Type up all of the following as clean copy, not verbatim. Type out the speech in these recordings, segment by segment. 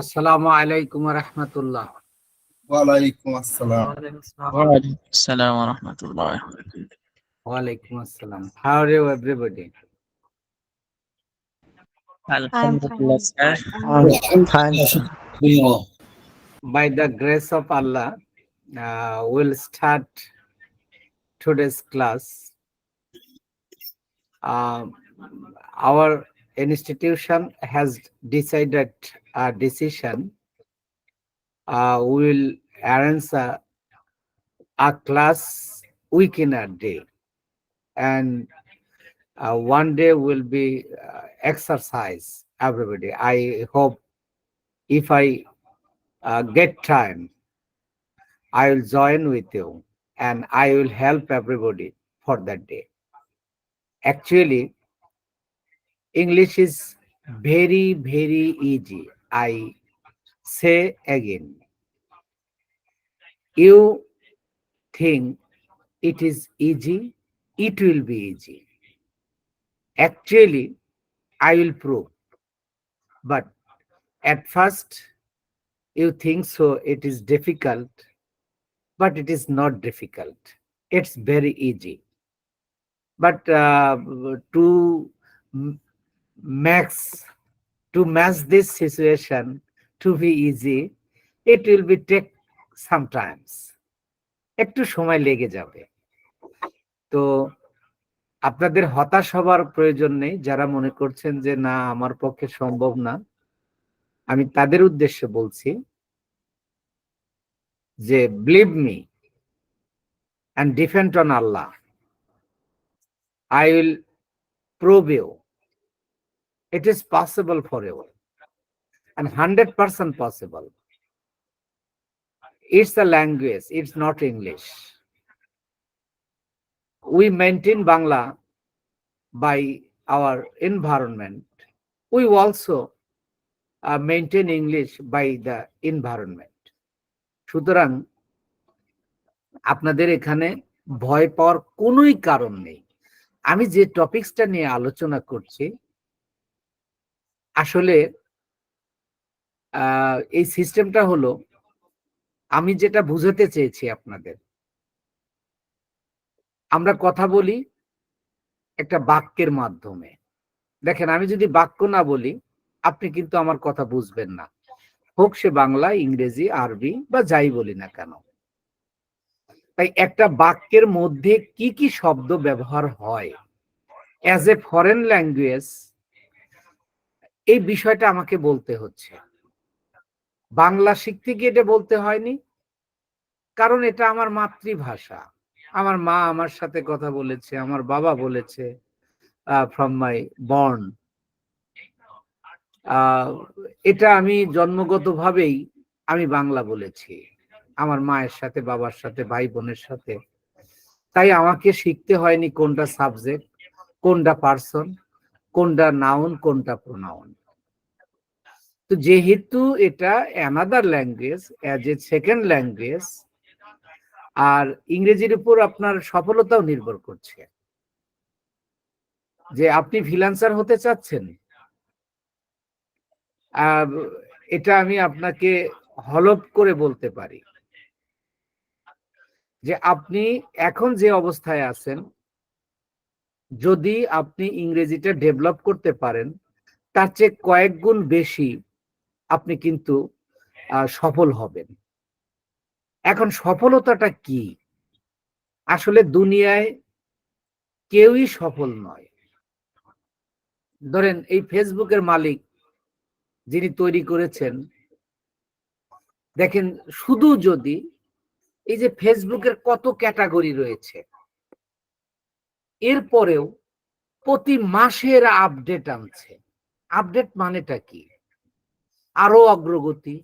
আসসালামু আলাইকুম ওয়া রাহমাতুল্লাহ। ওয়ালাইকুম আসসালাম। وعليكم السلام ورحمة الله وبركاته. ওয়ালাইকুম আসসালাম। How are you everybody? I'm Alhamdulillah, fine. sir. And you? Fine, sir. By the grace of Allah, we'll start today's class. Uh, our institution has decided a decision. We will arrange a class week in a day, and one day will be exercise. Everybody, I hope if I get time, I will join with you and I will help everybody for that day. Actually, English is very, very easy. I say again, you think it is easy, it will be easy. Actually, I will prove. But at first, you think so, it is difficult, but it is not difficult. It's very easy. But to m- max to match this situation to be easy, it will be take sometimes, একটু সময় লেগে যাবে। তো আপনাদের হতাশ হবার প্রয়োজন নেই। যারা মনে করছেন যে না আমার পক্ষে সম্ভব না, আমি তাদের উদ্দেশ্যে বলছি যে believe me and depend on Allah. I will prove you it is possible for you and 100% possible. It's a language, it's not English. We maintain Bangla by our environment. We also maintain English by the environment. সুতরাং আপনাদের এখানে ভয় পাওয়ার কোনোই কারণ নেই। আমি যে টপিকসটা নিয়ে আলোচনা করছি আসলে এই সিস্টেমটা হলো আমি যেটা বুঝাতে চেয়েছি আপনাদের, আমরা কথা বলি একটা বাক্যের মাধ্যমে। দেখেন আমি যদি বাক্য না বলি আপনি কিন্তু আমার কথা বুঝবেন না, হোক সে বাংলা, ইংরেজি, আরবি বা যাই বলি না কেন। তাই একটা বাক্যের মধ্যে কি কি শব্দ ব্যবহার হয় অ্যাজ এ ফরেন ল্যাঙ্গুয়েজ, এই বিষয়টা আমাকে বলতে হচ্ছে। বাংলা শিখতে গিয়ে এটা বলতে হয়নি, কারণ এটা আমার মাতৃভাষা। আমার মা আমার সাথে কথা বলেছে, আমার বাবা বলেছে ফ্রম মাই বর্ন। এটা আমি জন্মগতভাবেই আমি বাংলা বলেছি আমার মায়ের সাথে, বাবার সাথে, ভাই বোনের সাথে। তাই আমাকে শিখতে হয়নি কোনটা সাবজেক্ট, কোনটা পার্সন, কোনটা নাউন, কোনটা প্রোনাউন। তো যেহেতু এটা another language, as a second language, আর ইংরেজির উপর আপনার সফলতাও নির্ভর করছে। যে আপনি ফ্রিল্যান্সার হতে চাচ্ছেন, এটা আমি আপনাকে হলফ করে বলতে পারি যে আপনি এখন যে অবস্থায় আছেন, যদি আপনি ইংরেজিটা ডেভেলপ করতে পারেন, তার চেয়ে কয়েক গুণ বেশি আপনি কিন্তু সফল হবেন। এখন সফলতাটা কি? আসলে দুনিয়ায় কেউই সফল নয়। ধরেন এই ফেসবুকের মালিক যিনি তৈরি করেছেন, দেখেন শুধু যদি এই যে ফেসবুকের কত ক্যাটাগরি রয়েছে, এরপরেও প্রতি মাসে এরা আপডেট আনছে। আপডেট মানেটা কি? আরো অগ্রগতি,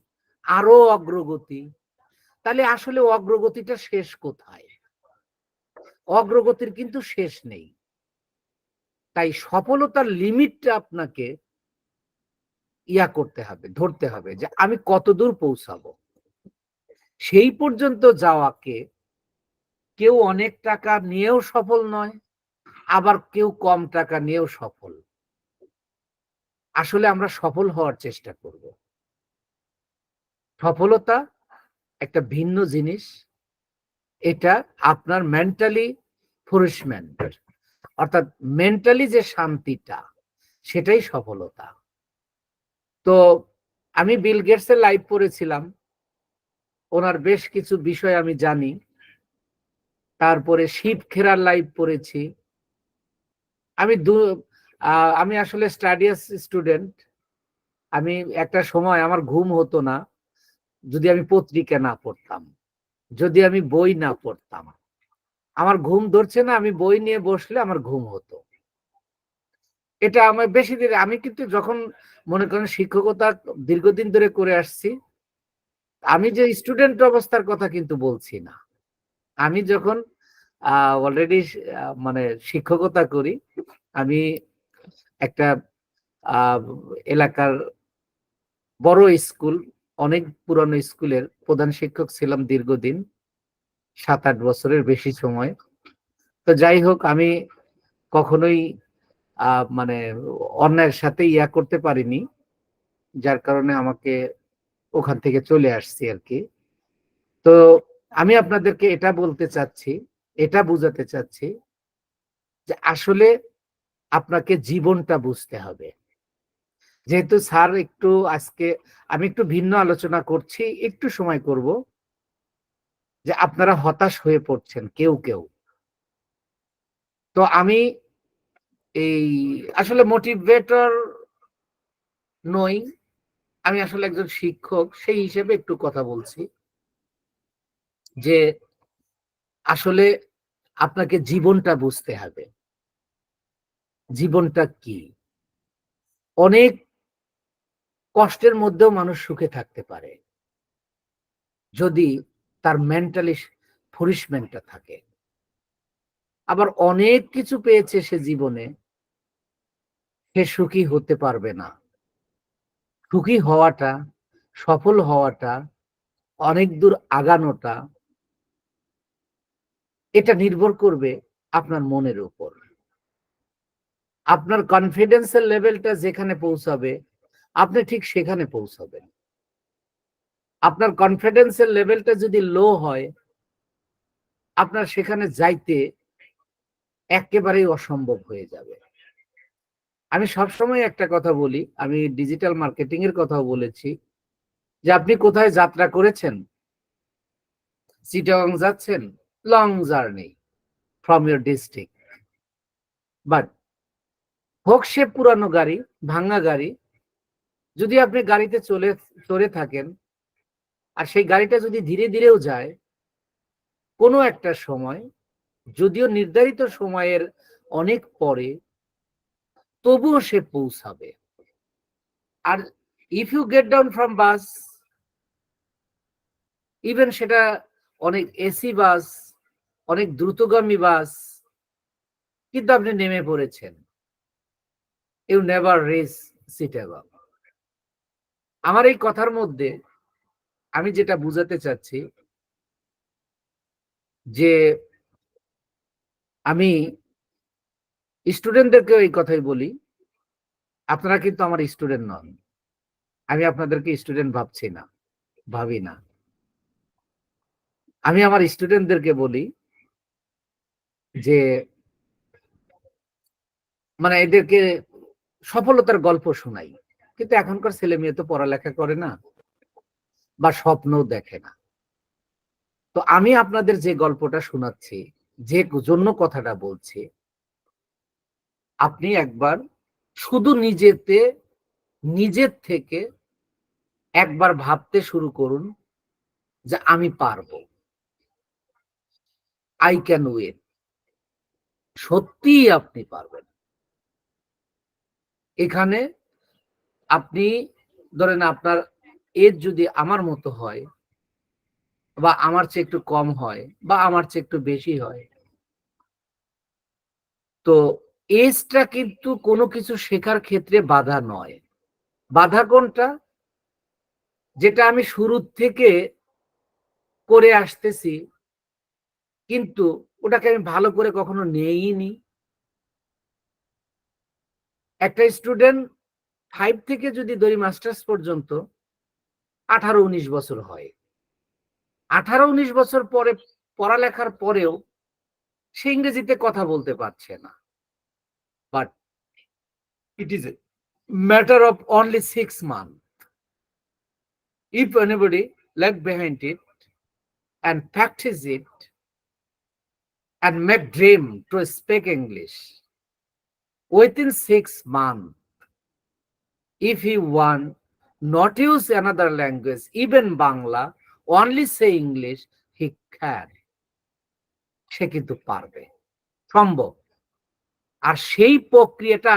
আরো অগ্রগতি। তাহলে আসলে অগ্রগতিটা শেষ কোথায়? অগ্রগতির কিন্তু শেষ নেই। তাই সফলতার লিমিটটা আপনাকে করতে হবে, ধরতে হবে যে আমি কত দূর পৌঁছাবো। সেই পর্যন্ত যাওয়াকে কেউ অনেক টাকা নিয়েও সফল নয়, আবার কেউ কম টাকা নিয়েও সফল। আসলে আমরা সফল হওয়ার চেষ্টা করব। সফলতা একটা ভিন্ন জিনিস। এটা আপনার মেন্টালি ফ্রেশমেন্ট, অর্থাৎ মেন্টালি যে শান্তিটা, সেটাই সফলতা। তো আমি বিল গেটসের লাইভ পড়েছিলাম, ওনার বেশ কিছু বিষয় আমি জানি। তারপরে শিব খেরার লাইভ পড়েছি। আমি আমি আসলে স্টাডিয়াস স্টুডেন্ট। আমি একটা সময় আমার ঘুম হতো না যদি আমি পত্রিকা না পড়তাম, যদি আমি বই না পড়তাম। আমার ঘুম ধরছে না, আমি বই নিয়ে বসলে আমার ঘুম হতো। এটা আমার বেশি দিন, আমি কিন্তু যখন মনে করেন শিক্ষকতা দীর্ঘদিন ধরে করে আসছি, আমি যে স্টুডেন্ট অবস্থার কথা কিন্তু বলছি না। আমি যখন অলরেডি মানে শিক্ষকতা করি, আমি একটা এলাকার বড় স্কুল, অনেক পুরানো স্কুলের প্রধান শিক্ষক ছিলাম দীর্ঘদিন, 7-8 বছরের বেশি সময়। তো যাই হোক, আমি কখনোই মানে অন্যায়ের সাথে ইয়া করতে পারিনি, যার কারণে আমাকে ওখান থেকে চলে আসছি আর কি। তো আমি আপনাদেরকে এটা বলতে চাচ্ছি, এটা বুঝাতে চাচ্ছি যে আসলে আপনাকে জীবনটা বুঝতে হবে। যেহেতু স্যার একটু আজকে আমি একটু ভিন্ন আলোচনা করছি, একটু সময় করব, যে আপনারা হতাশ হয়ে পড়ছেন কেউ কেউ। তো আমি এই আসলে মোটিভেটর নই, আমি আসলে একজন শিক্ষক, সেই হিসেবে একটু কথা বলছি যে আসলে আপনাকে জীবনটা বুঝতে হবে। জীবনটা কি? অনেক কষ্টের মধ্যেও মানুষ সুখে থাকতে পারে যদি তার মেন্টালি ফ্রেশমেন্টটা থাকে। আবার অনেক কিছু পেয়েছে সে জীবনে, সে সুখী হতে পারবে না। সুখী হওয়াটা, সফল হওয়াটা, অনেক দূর আগানোটা, এটা নির্ভর করবে আপনার মনের উপর। আপনার কনফিডেন্সের লেভেলটা যেখানে পৌঁছাবে, আপনি ঠিক সেখানে পৌঁছাবেন। আপনার কনফিডেন্সের লেভেলটা যদি লো হয়, আপনার সেখানে যাইতে একেবারেই অসম্ভব হয়ে যাবে। আমি সবসময় একটা কথা বলি, আমি ডিজিটাল মার্কেটিং এর কথাও বলেছি, যে আপনি কোথায় যাত্রা করেছেন? চিটাগং যাচ্ছেন, long journey from your district, but হোক সে পুরানো গাড়ি, ভাঙা গাড়ি, যদি আপনি গাড়িতে চড়ে থাকেন আর সেই গাড়িটা যদি ধীরে ধীরেও যায়, কোনো একটা সময়, যদিও নির্ধারিত সময়ের অনেক পরে, তবুও সে পৌঁছাবে। আর if you get down from bus, even সেটা অনেক এসি বাস, অনেক দ্রুতগামী বাস, কিন্তু আপনি নেমে পড়েছেন, ইউ নেভার রিচ চিটাগং। আমার এই কথার মধ্যে আমি যেটা বুঝাতে চাচ্ছি, যে আমি স্টুডেন্টদেরকে এই কথাই বলি, আপনারা কিন্তু আমার স্টুডেন্ট নন, আমি আপনাদেরকে স্টুডেন্ট ভাবছি না, ভাবি না। আমি আমার স্টুডেন্টদেরকে বলি যে মানে এদেরকে সফলতার গল্প শোনাই, কিন্তু এখনকার ছেলে মেয়ে তো পড়ালেখা করে না বা স্বপ্নও দেখে না। তো আমি আপনাদের যে গল্পটা শোনাচ্ছি, যে জন্য কথাটা বলছি, আপনি একবার শুধু নিজের থেকে একবার ভাবতে শুরু করুন যে আমি পারবো, আই ক্যান উইন। সত্যিই আপনি পারবেন। এখানে আপনি ধরেন আপনার এজ যদি আমার মতো হয়, বা আমার চেয়ে একটু কম হয়, বা আমার চেয়ে একটু বেশি হয়, তো এজটা কিন্তু কোনো কিছু শেখার ক্ষেত্রে বাধা নয়। বাধা কোনটা? যেটা আমি শুরুর থেকে করে আসতেছি, কিন্তু ওটাকে আমি ভালো করে কখনো নেইনি। একটা স্টুডেন্ট 5 থেকে যদি ধরি মাস্টার্স পর্যন্ত, 18-19 বছর হয়। 18-19 বছর পরে পড়ালেখার পরেও সে ইংরেজিতে কথা বলতে পারছে না। But it is a matter of only 6 months. If anybody left behind it and practice it and make dream to speak English within 6 months, if he want not use another language, even Bangla, only say English, he can. সে কিন্তু পারবে, সম্ভব। আর সেই প্রক্রিয়াটা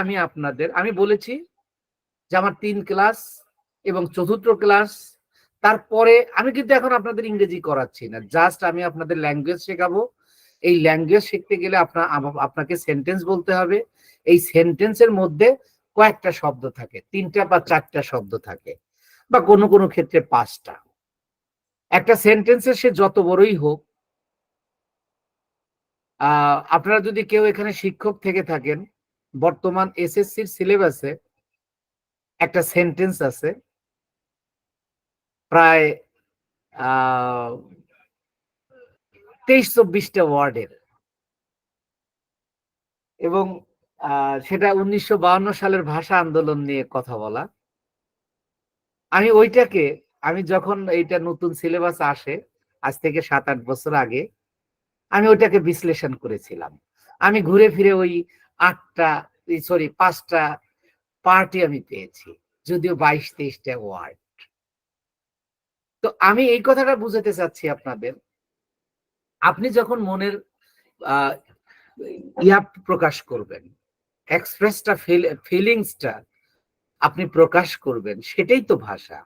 আমি বলেছি যে আমার 3 class এবং 4র্থ ক্লাস, তারপরে আমি কিন্তু এখন আপনাদের ইংরেজি করাচ্ছি না, জাস্ট আমি আপনাদের ল্যাঙ্গুয়েজ শেখাবো। এই ল্যাঙ্গুয়েজ শিখতে গেলে আপনাকে সেন্টেন্স বলতে হবে। এই সেন্টেন্সের মধ্যে কয়েকটা শব্দ থাকে, 3টা বা 4টা শব্দ থাকে, বা কোনো কোনো ক্ষেত্রে 5টা। একটা সেন্টেন্সের সে যত বড়ই হোক, আপনারা যদি কেউ এখানে শিক্ষক থেকে থাকেন, বর্তমান এসএসসির সিলেবাসে একটা সেন্টেন্স আছে প্রায় 23-24টা ওয়ার্ডের, এবং সেটা 1952 সালের ভাষা আন্দোলন নিয়ে কথা বলা। আমি যখন এইটা নতুন সিলেবাস আসে, আজ থেকে 7-8 বছর আগে, আমি ওইটাকে বিশ্লেষণ করেছিলাম। আমি ঘুরে ফিরে ওই 5টা পার্টি আমি পেয়েছি, যদিও 22-23টা ওয়ার্ড। তো আমি এই কথাটা বুঝাতে চাচ্ছি আপনাদের, আপনি যখন মনের প্রকাশ করবেন, এক্সপ্রেসটা ফিলিংসটা আপনি প্রকাশ করবেন, সেটাই তো ভাষা।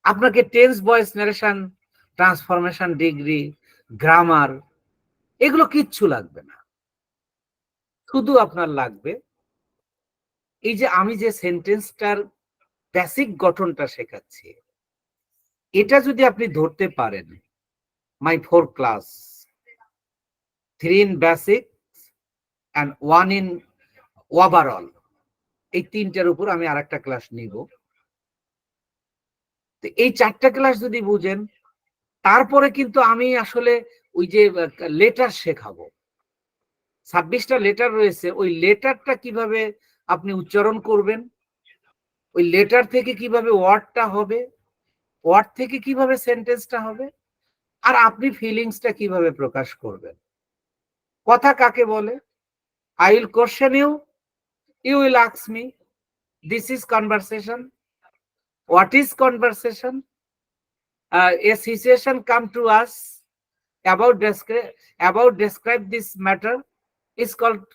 আপনাকে tense, voice, narration, transformation, degree, grammar এগুলো কিচ্ছু লাগবে না। শুধু আপনার লাগবে এই যে আমি যে সেন্টেন্সটার বেসিক গঠনটা শেখাচ্ছি, এটা যদি আপনি ধরতে পারেন, মাই 4 class, 3 in basic and 1 in overall, এই 3টার উপর আমি আরেকটা ক্লাস নিব। তো এই 4টা ক্লাস যদি বুঝেন, তারপরে কিন্তু আমি আসলে ওই যে লেটার শেখাবো। 26টা লেটার রয়েছে, ওই লেটারটা কিভাবে আপনি উচ্চারণ করবেন, ওই লেটার থেকে কিভাবে ওয়ার্ডটা হবে, ওয়ার্ড থেকে কিভাবে সেন্টেন্সটা হবে, আর আপনি ফিলিংসটা কিভাবে প্রকাশ করবেন। কথা কাকে বলে? I will question you, you will ask me. This is conversation. What is conversation? A situation come to us about describe this matter is called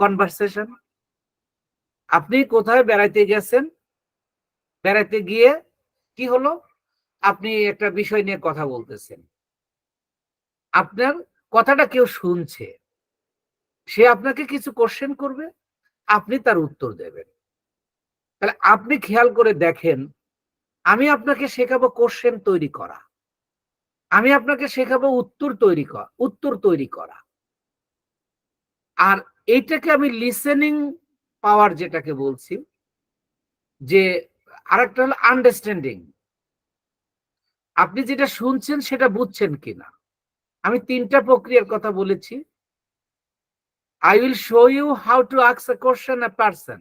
conversation. আপনি কোথায় বেড়াইতে গেছেন, বেড়াইতে গিয়ে কি হলো, আপনি একটা বিষয় নিয়ে কথা বলতেছেন, আপনার কথাটা কেউ শুনছে, সে আপনাকে কিছু কোশ্চেন করবে, আপনি তার উত্তর দেবেন। তাহলে আপনি খেয়াল করে দেখেন, আমি আপনাকে শেখাবো কোশ্চেন তৈরি করা, আমি আপনাকে শেখাবো উত্তর তৈরি করা। আর এইটাকে আমি লিসেনিং পাওয়ার যেটাকে বলছি, যে আরেকটা হলো আন্ডারস্ট্যান্ডিং, আপনি যেটা শুনছেন সেটা বুঝছেন কিনা। আমি 3টা প্রক্রিয়ার কথা বলেছি। I will show you how to ask a question a person,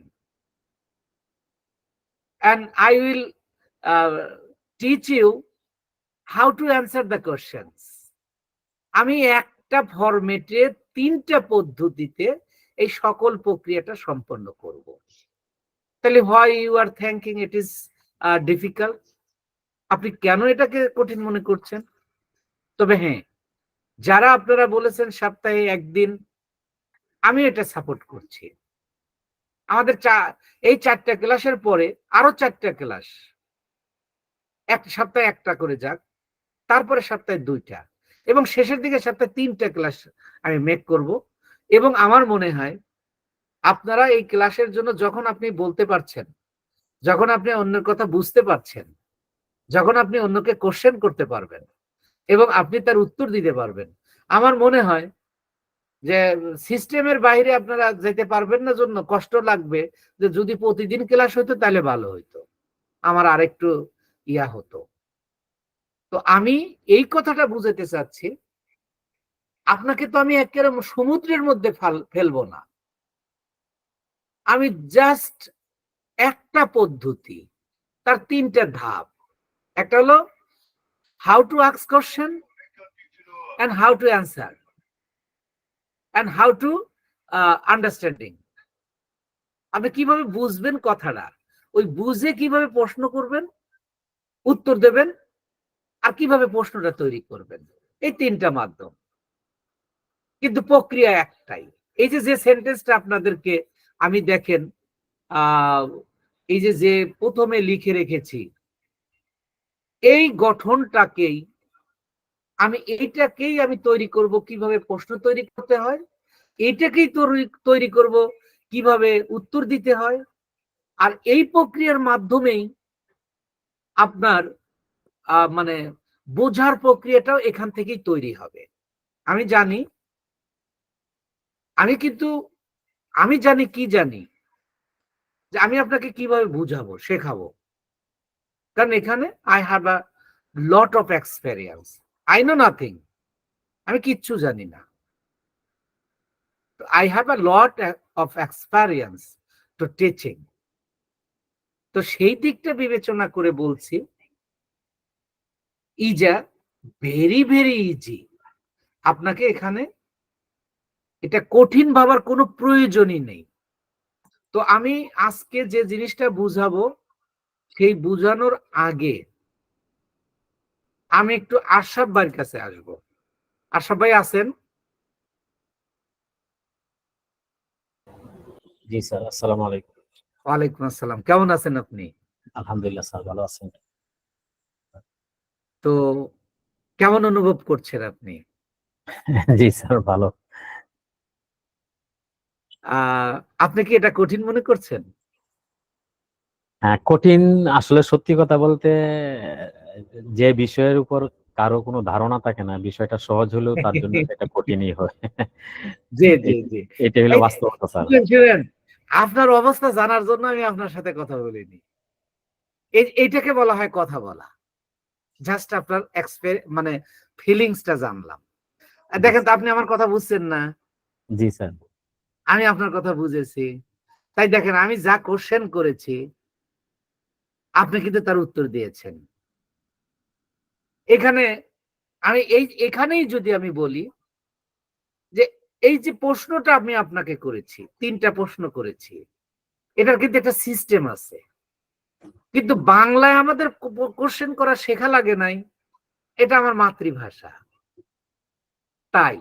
and I will teach you how to answer the questions. আমি একটা ফরম্যাটে 3টা পদ্ধতিতে এই সকল প্রক্রিয়াটা সম্পন্ন করব। তাহলে why you are thinking it is difficult? আপনি কেন এটাকে কঠিন মনে করছেন? তবে হ্যাঁ, যারা আপনারা বলেছেন সপ্তাহে 1 দিন, আমি এটা সাপোর্ট করছি। আমাদের এই 4টা ক্লাসের পরে আরো 4টা ক্লাস, এক সপ্তাহে 1টা করে যাক, তারপরে সপ্তাহে 2টা, এবং শেষের দিকে সপ্তাহে 3টা ক্লাস আমি মেক করব। এবং আমার মনে হয় আপনারা এই ক্লাসের জন্য, যখন আপনি বলতে পারছেন, যখন আপনি অন্যের কথা বুঝতে পারছেন, যখন আপনি অন্যকে কোশ্চেন করতে পারবেন এবং আপনি তার উত্তর দিতে পারবেন, আমার মনে হয় যে সিস্টেমের বাইরে আপনারা যেতে পারবেন না, জন্য কষ্ট লাগবে। যে যদি প্রতিদিন ক্লাস হইতো তাহলে ভালো হইতো, আমার আরেকটু ইয়া হতো। তো আমি এই কথাটা বুঝাতে চাচ্ছি, আপনাকে তো আমি একেবারে সমুদ্রের মধ্যে ফেলবো না। আমি জাস্ট একটা পদ্ধতি, তার ৩ টা ধাপ। একটা হলো how to ask question and how to answer and how to understanding. আপনি কিভাবে বুঝবেন কথাটা, ওই বুঝে কিভাবে প্রশ্ন করবেন, উত্তর দেবেন, আর কিভাবে প্রশ্নটা তৈরি করবেন। এই ৩টা মাধ্যম, কিন্তু প্রক্রিয়া একটাই। এই যে সেন্টেন্সটা আপনাদেরকে আমি দেখেন এই যে প্রথমে লিখে রেখেছি, এই গঠনটাকেই এইটাকেই আমি তৈরি করব কিভাবে প্রশ্ন তৈরি করতে হয়, এইটাকেই তৈরি করব কিভাবে উত্তর দিতে হয়। আর এই প্রক্রিয়ার মাধ্যমেই আপনার মানে বোঝার প্রক্রিয়াটাও এখান থেকেই তৈরি হবে। আমি জানি, কিন্তু আমি জানি কি জানি, যে আমি আপনাকে কিভাবে বুঝাবো, শেখাবো। কারণ এখানে I have a lot of experience, I know nothing, আমি কিচ্ছু জানি না। I have a lot of experience two teaching. তো সেই দিকটা বিবেচনা করে বলছি, ইজা ভেরি ভেরি ইজি। আপনাকে এখানে এটা কঠিন ভাবার কোনো প্রয়োজনই নেই। তো আমি আজকে যে জিনিসটা বুঝাবো, সেই বুঝানোর আগে আমি একটু আশরাফ ভাইয়ের কাছে আসবো। আশরাফ ভাই আছেন? জি স্যার, আসসালামু আলাইকুম। ওয়ালাইকুম আসসালাম। কেমন আছেন আপনি? আলহামদুলিল্লাহ স্যার, ভালো আছেন? তো কেমন অনুভব করছেন আপনি? জি স্যার, ভালো। আপনি কি এটা কঠিন মনে করছেন? হ্যাঁ, কঠিন। আসলে সত্যি কথা বলতে যে বিষয়ের উপর কারো কোনো ধারণা থাকে না, বিষয়টা সহজ হলেও তার জন্য সেটা কঠিনই হয়। জি, জি, জি। এটাই হলো এই বাস্তবতা স্যার। শুনেন, আপনার অবস্থা জানার জন্য আমি আপনার সাথে কথা বলিনি। এইটাকে বলা হয় কথা বলা। জাস্ট আপনার মানে ফিলিংসটা জানলাম। দেখেন তো, আপনি আমার কথা বুঝছেন না, জি স্যার। আমি আপনার কথা বুঝেছি। তাই দেখেন, আমি যা কোশ্চেন করেছি আপনি কিন্তু তার উত্তর দিয়েছেন। এখানে আমি এখানেই যদি আমি বলি যে এই যে প্রশ্নটা আমি আপনাকে করেছি, ৩টা প্রশ্ন করেছি, এটার কিন্তু একটা সিস্টেম আছে। কিন্তু বাংলায় আমাদের কোশ্চেন করা শেখা লাগে নাই, এটা আমার মাতৃভাষা। তাই,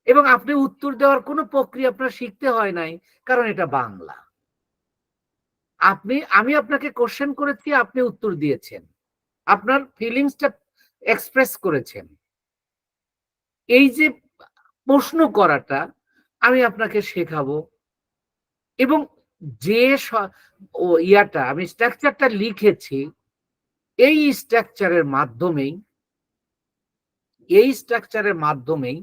এবং আপনি উত্তর দেওয়ার কোনো প্রক্রিয়া আপনার শিখতে হয় নাই, কারণ এটা বাংলা। আমি আপনাকে কোশ্চেন করেছি, আপনি উত্তর দিয়েছেন, আপনার ফিলিংসটা এক্সপ্রেস করেছেন। এই যে প্রশ্ন করাটা আমি আপনাকে শেখাবো, এবং যে আমি স্ট্রাকচারটা লিখেছি, এই স্ট্রাকচারের মাধ্যমেই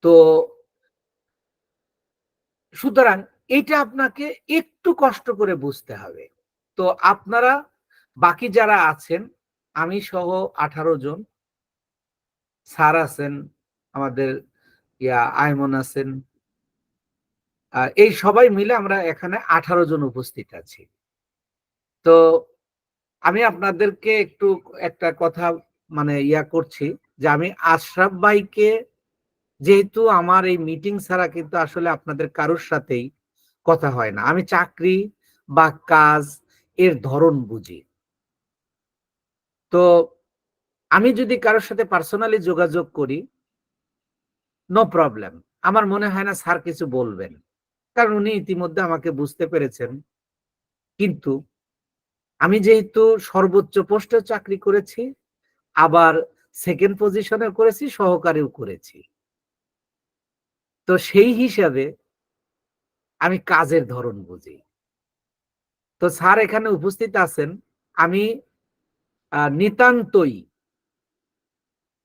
তো সুতরাং এটা আপনাকে একটু কষ্ট করে বুঝতে হবে। তো আপনারা বাকি যারা আছেন, আমি সহ 18 জন, স্যার আছেন, আমাদের আয়মন আছেন, এই সবাই মিলে আমরা এখানে 18 জন উপস্থিত আছি। তো আমি আপনাদেরকে একটু একটা কথা মানে করছি, যে আমি আশরাফ ভাইকে, যেহেতু আমার এই মিটিং ছাড়া কিন্তু আসলে আপনাদের কারোর সাথেই কথা হয় না, আমি চাকরি বা কাজ এর ধরন বুঝি। তো আমি যদি কারোর সাথে পার্সোনালি যোগাযোগ করি, নো প্রবলেম, আমার মনে হয় না স্যার কিছু বলবেন, কারণ উনি ইতিমধ্যে আমাকে বুঝতে পেরেছেন। কিন্তু আমি যেহেতু সর্বোচ্চ পোস্টে চাকরি করেছি, আবার সেকেন্ড পজিশনেও করেছি, সহকারীও করেছি, তো সেই হিসাবে আমি কাজের ধরন বুঝি। তো স্যার এখানে উপস্থিত আছেন, আমি নিতান্তই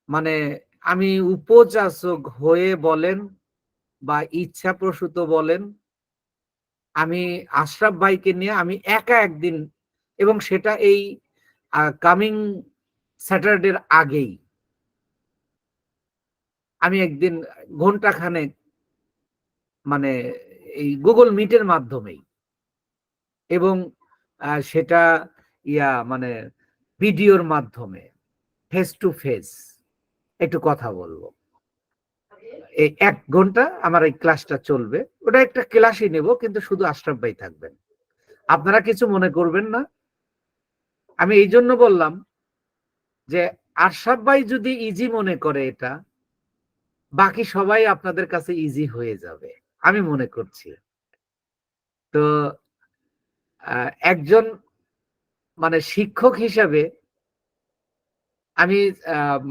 মানে আমি উপযাচক হয়ে বলেন বা ইচ্ছাপ্রসূত বলেন, আমি আশরাফ ভাইকে নিয়ে আমি একা একদিন, এবং সেটা এই কামিং স্যাটারডের আগেই আমি একদিন ঘন্টাখানেক মানে এই গুগল মিটের মাধ্যমেই এবং সেটা মানে ভিডিওর মাধ্যমে ফেস টু ফেস একটু কথা বলবো। এই 1 ঘন্টা আমার এই ক্লাসটা চলবে, ওটা একটা ক্লাসই নেব, কিন্তু শুধু আশরাফ ভাই থাকবেন, আপনারা কিছু মনে করবেন না। আমি এই জন্য বললাম যে আশরাফ ভাই যদি ইজি মনে করে এটা, বাকি সবাই আপনাদের কাছে ইজি হয়ে যাবে আমি মনে করছি। তো একজন মানে শিক্ষক হিসাবে আমি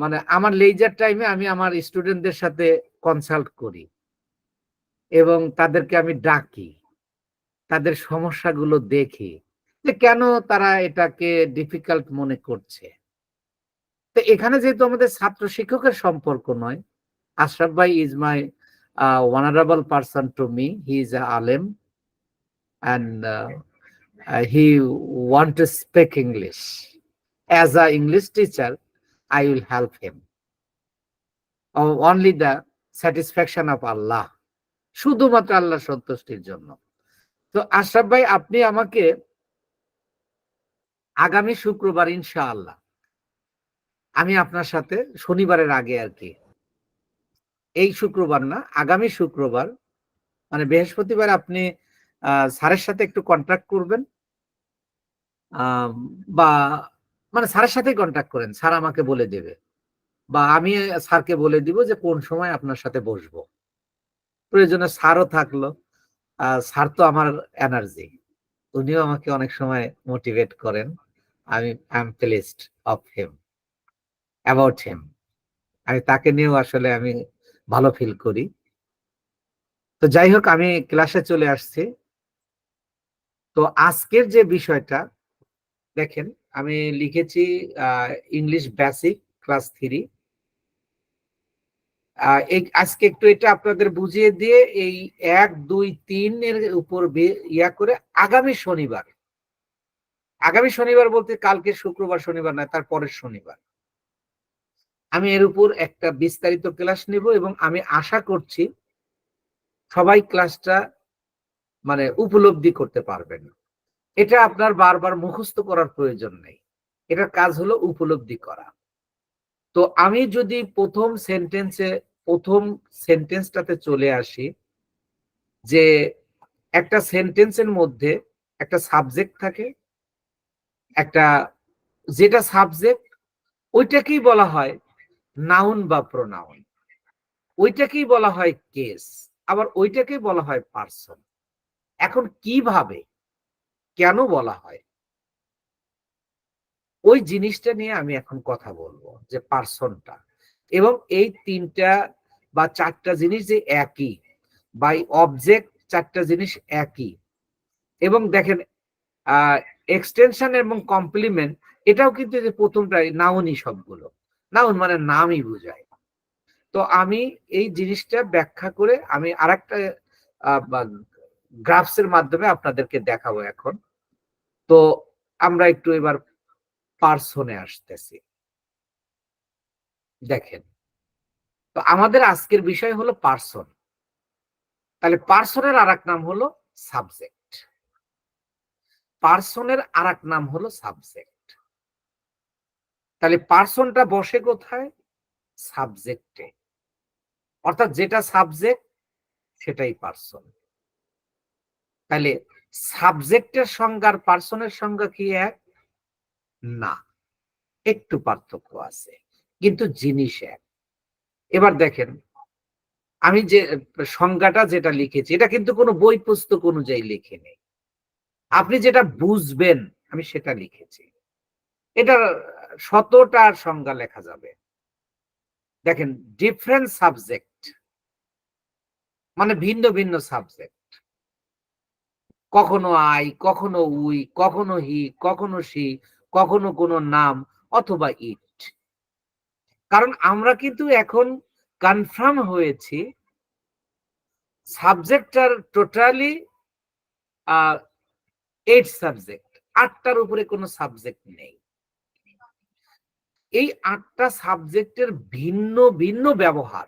মানে আমার লেজার টাইমে আমি আমার স্টুডেন্টদের সাথে কনসাল্ট করি এবং তাদেরকে আমি ডাকি, তাদের সমস্যাগুলো দেখি যে কেন তারা এটাকে ডিফিকাল্ট মনে করছে। তো এখানে যেহেতু আমাদের ছাত্র শিক্ষকের সম্পর্ক নয়, আশরাফ ভাই is my honorable person to me. He is a alim and he want to speak English. As a English teacher, I will help him. Only the satisfaction of Allah. শুধুমাত্র আল্লাহর সন্তুষ্টির জন্য। তো আশরাফ ভাই, আপনি আমাকে আগামী শুক্রবার ইনশাআল্লাহ, আমি আপনার সাথে শনিবারের আগে আর কি, এই শুক্রবার না, আগামী শুক্রবার মানে বৃহস্পতিবার আপনি স্যারের সাথে একটু কন্ট্যাক্ট করবেন, বা মানে স্যারের সাথেই কন্ট্যাক্ট করেন, স্যার আমাকে বলে দেবে, বা আমি স্যারকে বলে দিব যে কোন সময় আপনার সাথে বসবো। প্রয়োজনে স্যারও থাকলো, স্যার তো আমার এনার্জি, উনিও আমাকে অনেক সময় মোটিভেট করেন। আমি I am placed of him, about him. আমি তাকে নিয়েও আসলে আমি ভালো ফিল করি। তো যাই হোক, আমি ক্লাসে চলে আসছি। তো আজকের যে বিষয়টা দেখেন, আমি লিখেছি ইংলিশ বেসিক ক্লাস 3। আজকে একটু এটা আপনাদের বুঝিয়ে দিয়ে এই 1, 2, 3 এর উপর ইয়া করে আগামী শনিবার বলতে কালকে শুক্রবার শনিবার না, তার পরের শনিবার আমি এর উপর একটা বিস্তারিত ক্লাস নেব এবং আমি আশা করছি সবাই ক্লাসটা মানে উপলব্ধি করতে পারবেন। এটা আপনার বারবার মুখস্থ করার প্রয়োজন নেই, এটার কাজ হলো উপলব্ধি করা। তো আমি যদি প্রথম সেন্টেন্সটাতে চলে আসি, যে একটা সেন্টেন্সের মধ্যে একটা সাবজেক্ট থাকে, একটা যেটা সাবজেক্ট ওইটাকেই বলা হয় নাউন বা প্রোনাউন, ওইটাকেই বলা হয় কেস, আবার ওইটাকেই বলা হয় পার্সন। এখন কিভাবে কেন বলা হয় ওই জিনিসটা নিয়ে আমি এখন কথা বলবো, যে পার্সনটা এবং এই 3টা বা 4টা জিনিস যে একই, বাই অবজেক্ট 4টা জিনিস একই। এবং দেখেন এক্সটেনশন এবং কমপ্লিমেন্ট এটাও কিন্তু যে প্রথমটাই নাউনই, সবগুলো নাউন মানে নামই বোঝায়। তো আমি এই জিনিসটা ব্যাখ্যা করে আমি আরেকটা গ্রাফস এর মাধ্যমে আপনাদেরকে দেখাবো এখন। তো আমরা একটু এবার পার্সনে আসতেছি। দেখেন, তো আমাদের আজকের বিষয় হলো পার্সন। তাহলে পার্সনের আরেক নাম হলো সাবজেক্ট, পার্সনের আরেক নাম হলো সাবজেক্ট। তাহলে পার্সনটা বসে কোথায়? সাবজেক্টে, অর্থাৎ যেটা সাবজেক্ট সেটাই পার্সন। তাহলে সাবজেক্টের সংজ্ঞা আর পার্সনের সংজ্ঞা কি এক? না, একটু পার্থক্য আছে, কিন্তু জিনিস এক। এবার দেখেন, আমি যে সংজ্ঞাটা যেটা লিখেছি এটা কিন্তু কোনো বই পুস্তক অনুযায়ী লিখে নেই, আপনি যেটা বুঝবেন আমি সেটা লিখেছি। এটা 100টা সংজ্ঞা লেখা যাবে। দেখেন, ডিফারেন্ট সাবজেক্ট মানে ভিন্ন ভিন্ন সাবজেক্ট, কখনো আই, কখনো উই, কখনো হি, কখনো সি, কখনো কোনো নাম অথবা ইট। কারণ আমরা কিন্তু এখন কনফার্ম হয়েছি সাবজেক্টটার টোটালি 8 সাবজেক্ট, 8টার উপরে কোনো সাবজেক্ট নেই। এই 8টা সাবজেক্টের ভিন্ন ভিন্ন ব্যবহার,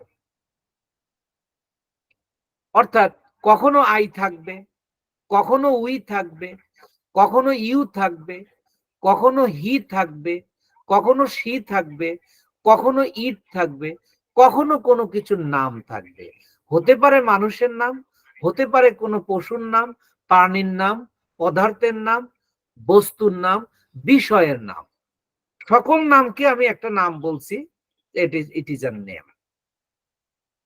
অর্থাৎ কখনো আই থাকবে, কখনো উই থাকবে, কখনো ইউ থাকবে, কখনো হি থাকবে, কখনো শি থাকবে, কখনো ইট থাকবে, কখনো কোনো কিছুর নাম থাকবে। হতে পারে মানুষের নাম, হতে পারে কোনো পশুর নাম, প্রাণীর নাম, পদার্থের নাম, বস্তুর নাম, বিষয়ের নাম। সকল নামকে আমি একটা নাম বলছি, ইট ইজ আ নেম।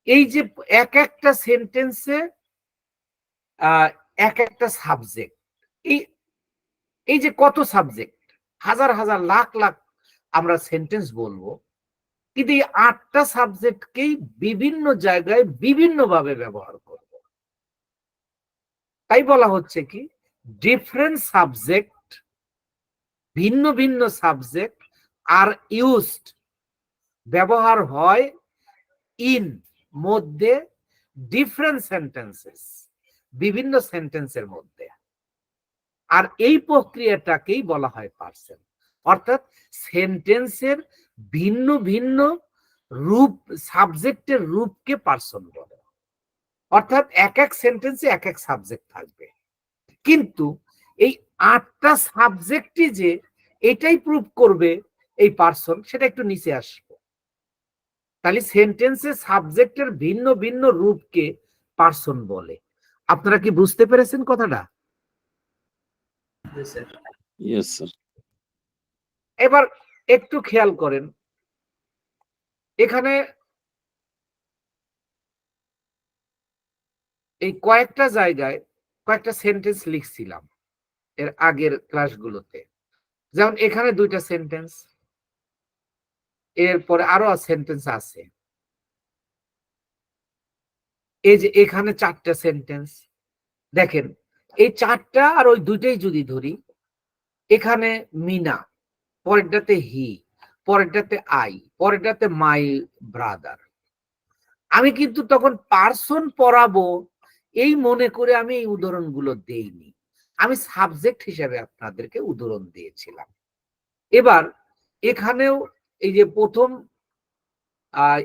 এই যে এক একটা সেন্টেন্সে এক একটা সাবজেক্ট, এই এই যে কত সাবজেক্ট, হাজার হাজার লাখ লাখ আমরা সেন্টেন্স বলবো, কিন্তু এই 8টা সাবজেক্টকেই বিভিন্ন জায়গায় বিভিন্ন ভাবে ব্যবহার করব। তাই বলা হচ্ছে কি, ডিফারেন্ট সাবজেক্ট, ভিন্ন ভিন্ন সাবজেক্ট আর ইউজড, ব্যবহার হয় ইন, মধ্যে, ডিফারেন্ট সেন্টেন্সেস, বিভিন্ন সেন্টেন্সের মধ্যে। আর এই প্রক্রিয়াটাকেই বলা হয় পার্সন, অর্থাৎ সেন্টেন্সের ভিন্ন ভিন্ন রূপ, সাবজেক্টের রূপকে পার্সন বলে। অর্থাৎ এক এক সেন্টেন্সে এক এক সাবজেক্ট থাকবে, কিন্তু এই 8টা সাবজেক্টই যে এটাই প্রুভ করবে এই পার্সন, সেটা একটু নিচে আসবে। তাহলে সেন্টেন্সে সাবজেক্টের ভিন্ন ভিন্ন রূপকে পার্সন বলে। আপনারা কি বুঝতে পেরেছেন কথাটা? Yes, sir. এবার একটু খেয়াল করেন, এখানে এই কয়েকটা জায়গায় কয়েকটা সেন্টেন্স লিখছিলাম এর আগের ক্লাসগুলোতে। যেমন এখানে 2টা সেন্টেন্স, এরপরে আরো সেন্টেন্স আছে। এই যে এখানে 4টা সেন্টেন্স দেখেন, এই 4টা আর ওই 2টাই যদি ধরি, এখানে মিনা, পরেরটাতে হি, পরেরটাতে আই, পরেরটাতে মাই ব্রাদার। আমি কিন্তু তখন পার্সন পড়াবো এই মনে করে আমি এই উদাহরণগুলো দেইনি, আমি সাবজেক্ট হিসেবে আপনাদেরকে উদাহরণ দিয়েছিলাম। এবার এখানেও এই যে প্রথম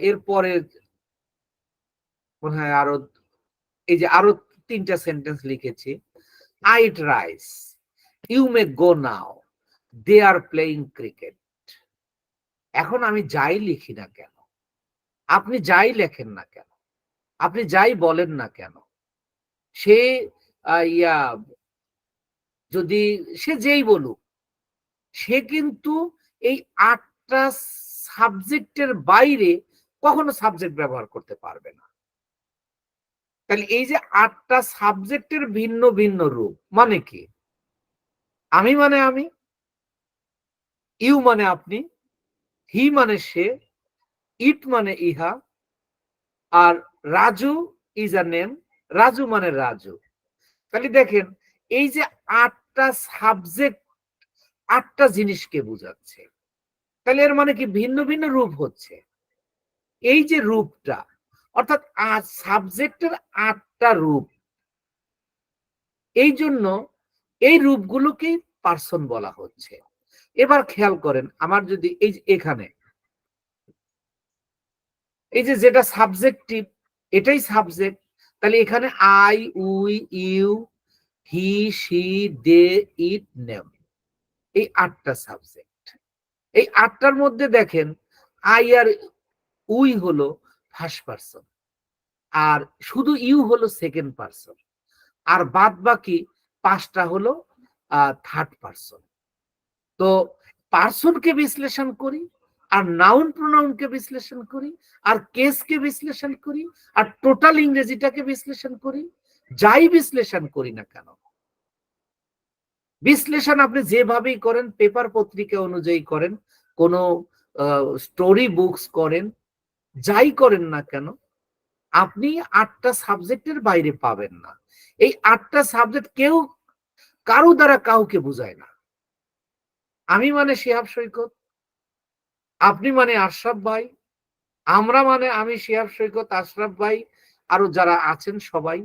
এরপরে মনে হয় আরো, এই যে আরো 3টা সেন্টেন্স লিখেছি। I eat rice, you may go now, they are playing cricket. এখন আমি যাই লিখি না কেন, আপনি যাই লেখেন না কেন, আপনি যাই বলেন না কেন, সে ইয়া যদি সে যেই বলুক, সে কিন্তু এই 8টা সাবজেক্টের বাইরে কখনো সাবজেক্ট ব্যবহার করতে পারবে না। তাহলে এই যে 8টা সাবজেক্টের ভিন্ন ভিন্ন রূপ, মানে কি, আমি মানে আমি, ইউ মানে আপনি, হি মানে সে, ইট মানে ইহা, আর Raju is a name, Raju মানে রাজু। তাহলে দেখেন এই যে 8টা সাবজেক্ট 8টা জিনিসকে বোঝাচ্ছে, তাহলে এর মানে কি ভিন্ন ভিন্ন রূপ হচ্ছে। এই যে রূপটা, অর্থাৎ সাবজেক্টের 8টা রূপ, এই জন্য এই রূপগুলোকেই পার্সন বলা হচ্ছে। এবার খেয়াল করেন, আমার যদি এই যে এখানে এই যে যেটা সাবজেক্টিভ, এটাই সাবজেক্ট, তাহলে এখানে I, we, you, he, she, they, it, name, এই 8টা সাবজেক্ট। এই 8টার মধ্যে দেখেন আই আর উই হলো ফার্স্ট পারসন, আর শুধু ইউ হলো সেকেন্ড পারসন, আর বাদ বাকি 5টা হলো থার্ড পারসন। তো পার্সনকে বিশ্লেষণ করি, আর নাউন প্রোনাউনকে বিশ্লেষণ করি, আর কেসকে বিশ্লেষণ করি, আর টোটাল ইংরেজিটাকে বিশ্লেষণ করি। যাই বিশ্লেষণ করি না কেন, বিশ্লেষণ আপনি যেভাবেই করেন, পেপার পত্রিকা অনুযায়ী করেন, কোন স্টোরি বুকস করেন, যাই করেন না কেন, আপনি 8টা সাবজেক্টের বাইরে পাবেন না। এই 8টা সাবজেক্ট কেউ কারো দ্বারা কাউকে বোঝায় না। আমি মানে শিহাব সৈকত, আপনি মানে আশরাফ ভাই, আমরা মানে আমি শিহাব সৈকত, আশরাফ ভাই, আরো যারা আছেন সবাই।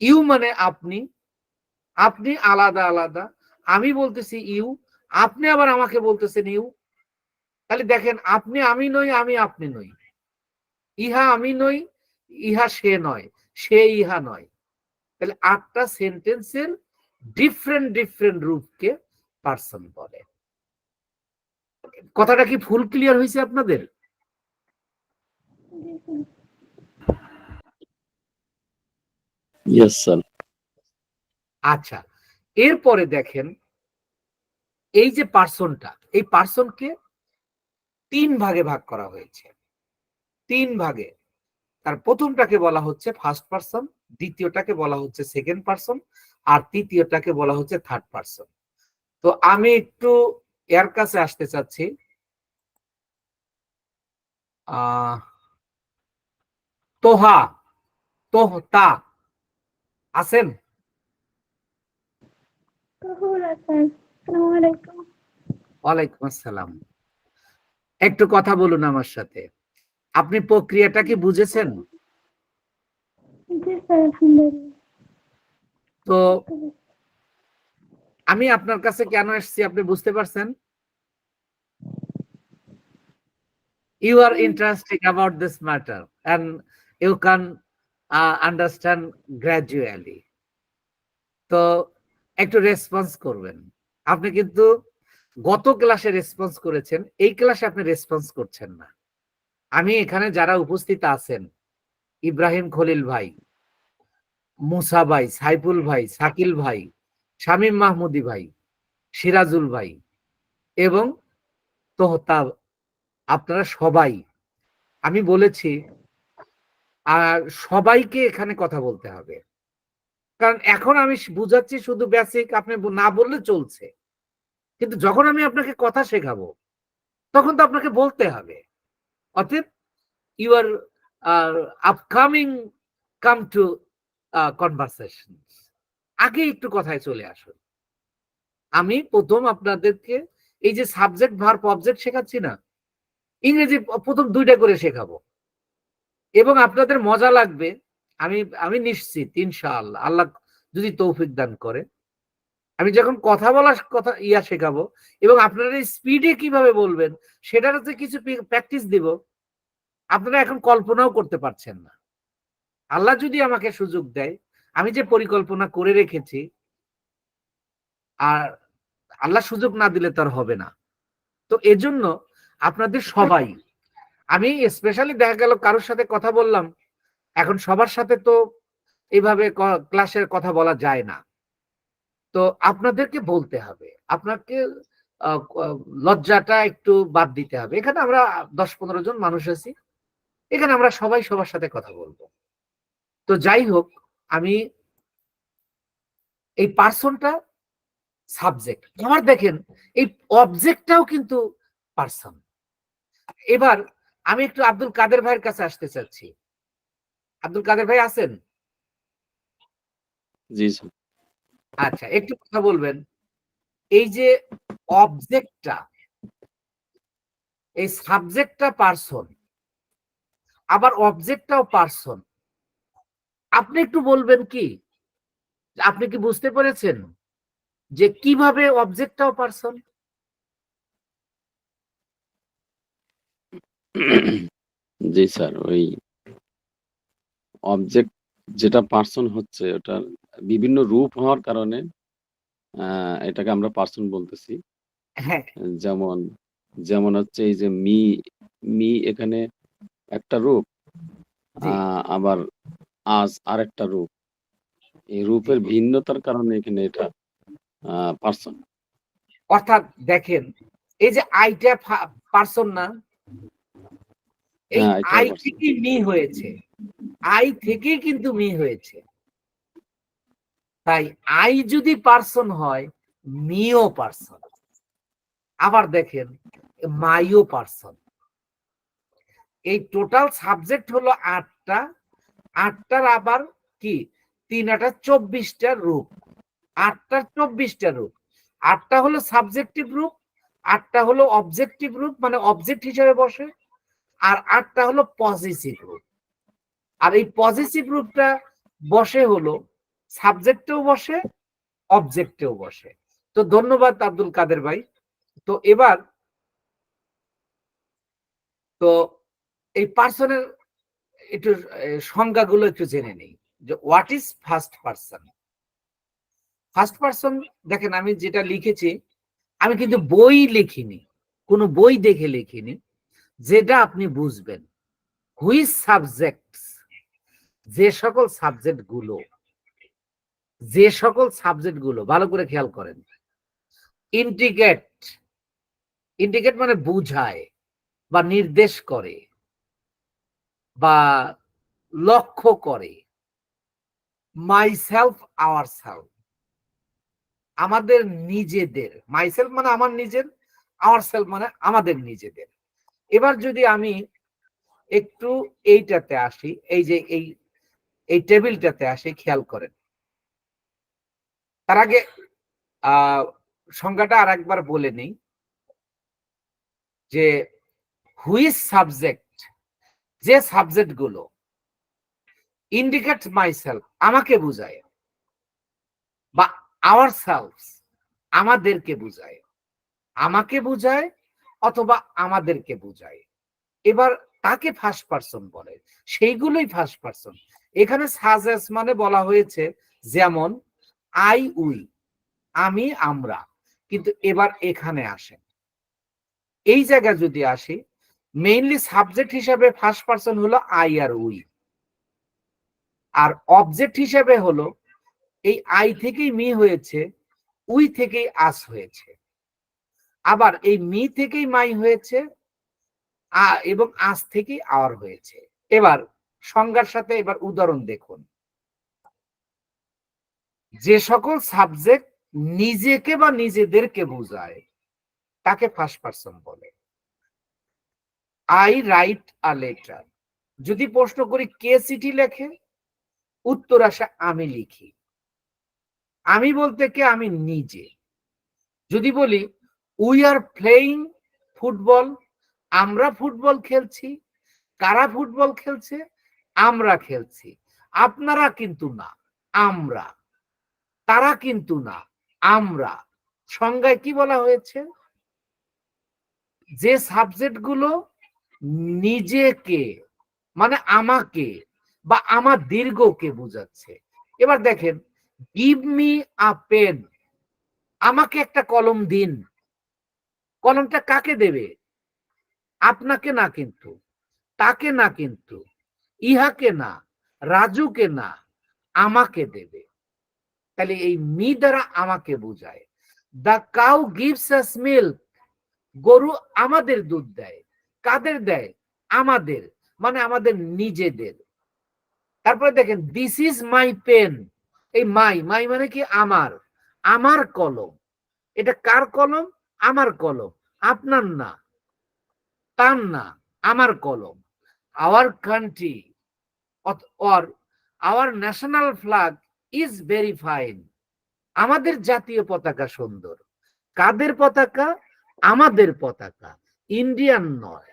ইউ মানে আপনি, আপনি আলাদা আলাদা, আমি বলতেছি ইউ, আপনি আবার আমাকে বলতেছেন ইউ। তাহলে দেখেন, আপনি আমি নই, আমি আপনি নই, ইহা আমি নই, ইহা সে নয়, সে ইহা নয়। তাহলে 8টা সেন্টেন্সের ডিফারেন্ট ডিফারেন্ট রূপকে পার্সন বলে। কথাটা কি ফুল ক্লিয়ার হয়েছে আপনাদের? Yes sir. আচ্ছা, এরপরে দেখেন এই যে পার্সনটা, এই পার্সনকে 3 ভাগে ভাগ করা হয়েছে। 3 ভাগে। তার প্রথমটাকে বলা হচ্ছে ফার্স্ট পার্সন, দ্বিতীয়টাকে বলা হচ্ছে সেকেন্ড পার্সন, আর তৃতীয়টাকে বলা হচ্ছে থার্ড পার্সন। তো আমি একটু এর কাছে আসতে চাচ্ছি। তোহা, তোহতা আছেন? ওয়ালাইকুম আসসালাম। একটু কথা বলুন আমার সাথে। আপনি প্রক্রিয়াটা কি বুঝেছেন? তো আমি আপনার কাছে কেন এসেছি আপনি বুঝতে পারছেন? You are interested about this matter and you can understand gradually. তো একটু রেসপন্স করবেন। আপনি কিন্তু গত ক্লাসে রেসপন্স করেছেন, এই ক্লাসে আপনি রেসপন্স করছেন না। আমি এখানে যারা উপস্থিত আছেন, ইব্রাহিম খলিল ভাই, মুসা ভাই, সাইফুল ভাই, শাকিল ভাই, শামীম মাহমুদি ভাই, সিরাজুল ভাই এবং তোহতা, আপনারা সবাই, আমি বলেছি আর সবাইকে এখানে কথা বলতে হবে। কারণ এখন আমি বুঝাচ্ছি শুধু বেসিক, আপনি না বললে চলছে, কিন্তু যখন আমি আপনাকে কথা শেখাবো তখন তো আপনাকে বলতে হবে। অতএব you are upcoming come to conversation, আগে একটু কথায় চলে আসুন। আমি প্রথম আপনাদেরকে এই যে সাবজেক্ট ভার্ব অবজেক্ট শেখাচ্ছি না, ইংরেজি প্রথম 2টা করে শেখাবো এবং আপনাদের মজা লাগবে। আমি আমি নিশ্চিত, ইনশাআল্লাহ, আল্লাহ যদি তৌফিক দান করে, আমি যখন কথা বলার কথা শেখাবো এবং আপনারা স্পিডে কিভাবে বলবেন সেটার কিছু প্র্যাকটিস দিব, আপনারা এখন কল্পনাও করতে পারছেন না। আল্লাহ যদি আমাকে সুযোগ দেয়, আমি যে পরিকল্পনা করে রেখেছি, আর আল্লাহ সুযোগ না দিলে তার হবে না। তো এজন্য আপনাদের সবাই, আমি স্পেশালি দেখা গেল কারোর সাথে কথা বললাম, এখন সবার সাথে তো এইভাবে ক্লাসের কথা বলা যায় না। তো আপনাদেরকে বলতে হবে, আপনাকে লজ্জাটা একটু বাদ দিতে হবে। এখানে আমরা 10-15 জন মানুষ আছি, এখানে আমরা সবাই সবার সাথে কথা বলবো। তো যাই হোক, আমি এই পার্সনটা সাবজেক্ট, আবার দেখেন এই অবজেক্টটাও কিন্তু পার্সন। এবার আমি একটু আব্দুল কাদের ভাইয়ের কাছে আসতে চাচ্ছি। আব্দুল কাদের ভাই আছেন? জি স্যার। আচ্ছা, একটু কথা বলবেন। এই যে অবজেক্টটা, এই সাবজেক্টটা পার্সন, আবার অবজেক্টটাও পার্সন। আপনি একটু বলবেন কি, আপনি কি বুঝতে পেরেছেন যে কিভাবে অবজেক্টটাও পার্সন? জি স্যার, ওই অবজেক্ট যেটা পার্সন হচ্ছে ওটার বিভিন্ন রূপ হওয়ার কারণে এটাকে আমরা পার্সন বলতেছি। হ্যাঁ, যেমন যেমন হচ্ছে এই যে মি, মি এখানে একটা রূপ, জি, আবার আজ আরেকটা রূপ। এই রূপের ভিন্নতার কারণে এখানে এটা পার্সন। অর্থাৎ দেখেন এই যে আইটা পার্সন না, এই হ্যাঁ, এটাও আই পার্সন। থেকেই মি হয়েছে, আই থেকেই কিন্তু মি হয়েছে। তাই আই যদি পার্সন হয়, মিও পার্সন। আবার দেখেন মাইও পার্সন। এই টোটাল সাবজেক্ট হলো 8টা, 8টার আবার কি 3 8 24টা রূপ, 8টার 24টা রূপ। 8টা হলো সাবজেক্টিভ রূপ, 8টা হলো অবজেক্টিভ রূপ, মানে অবজেক্ট হিসেবে বসে, আর 8টা হলো পজিটিভ রূপ। আর এই পজিটিভ রূপটা বসে হলো সাবজেক্টেও বসে, অবজেক্টেও বসে। তো ধন্যবাদ আব্দুল কাদের ভাই। তো এবার তো এই পার্সনের একটু সংজ্ঞাগুলো একটু জেনে নেই যে what is first person. First person দেখেন আমি যেটা লিখেছি, আমি কিন্তু বই লিখিনি, কোনো বই দেখে লিখিনি, যেটা আপনি বুঝবেন। হুইচ সাবজেক্ট, যে সকল সাবজেক্ট গুলো ভালো করে খেয়াল করেন, ইন্ডিকেট, ইন্ডিকেট মানে বুঝায় বা নির্দেশ করে বা লক্ষ্য করে, মাইসেলফ আওয়ার সেলফ, আমাদের নিজেদের, মাইসেলফ মানে আমার নিজের, আওয়ার সেলফ মানে আমাদের নিজেদের। এবার যদি আমি একটু এইটাতে আসি, এই যে এই টেবিলটাতে আসি, খেয়াল করেন। তার আগে সংজ্ঞাটা আর একবার বলে নেই যে হুইচ সাবজেক্ট, যে সাবজেক্ট গুলো ইন্ডিকেট মাইসেলফ, আমাকে বুঝায়, বা আওয়ার সেলফস, আমাদেরকে বুঝায়, আমাকে বুঝায় অথবা আমাদেরকে বুঝায়, এবার তাকে ফার্স্ট পার্সন বলে, সেইগুলোই ফার্স্ট পার্সন। এখানে সাজেস মানে বলা হয়েছে যেমন আই উই, আমি আমরা, কিন্তু এবার এখানে আসেন, এই জায়গায় যদি আসি, মেইনলি সাবজেক্ট হিসাবে ফার্স্ট পার্সন হলো আই আর উই, আর অবজেক্ট হিসাবে হলো এই আই থেকেই মি হয়েছে, উই থেকেই আস হয়েছে, আবার এই মি থেকেই মাই হয়েছে, এবং আজ থেকেই আওয়ার হয়েছে। এবার সংজ্ঞার সাথে এবার উদাহরণ দেখুন। যে সকল সাবজেক্ট নিজেকে বা নিজেদেরকে বোঝায় তাকে ফার্স্ট পার্সন বলে। আই রাইট আ লেটার, যদি প্রশ্ন করি কে চিঠি লেখে, উত্তর আসে আমি লিখি। আমি বলতে কে, আমি নিজে। যদি বলি উই আর প্লেইং ফুটবল, আমরা ফুটবল খেলছি, কারা ফুটবল খেলছে, আমরা খেলছি। আপনারা কিন্তু না, আমরা। তারা কিন্তু না, আমরা। সংজ্ঞায় কি বলা হয়েছে? যে সাবজেক্ট গুলো নিজেকে মানে আমাকে বা আমার দীর্ঘকে বোঝাচ্ছে। এবার দেখেন, গিভ মি আ পেন, আমাকে একটা কলম দিন। কলমটা কাকে দেবে? আপনাকে না কিন্তু, তাকে না কিন্তু, ইহাকে না, রাজুকে না, আমাকে দেবে। তাহলে এই মি দ্বারা আমাকে বোঝায়। The cow gives us milk, গরু আমাদের দুধ দেয়। কাদের দেয়? আমাদের, মানে আমাদের নিজেদের। তারপরে দেখেন, দিস ইজ মাই পেন, এই মাই, মাই মানে কি? আমার, আমার কলম। এটা কার কলম? আমার কলম, আপনার না, তার না, আমার কলম। Our country or our national flag is very fine, আমাদের জাতীয় পতাকা সুন্দর। কাদের পতাকা? আমাদের পতাকা। ইন্ডিয়ান নয়,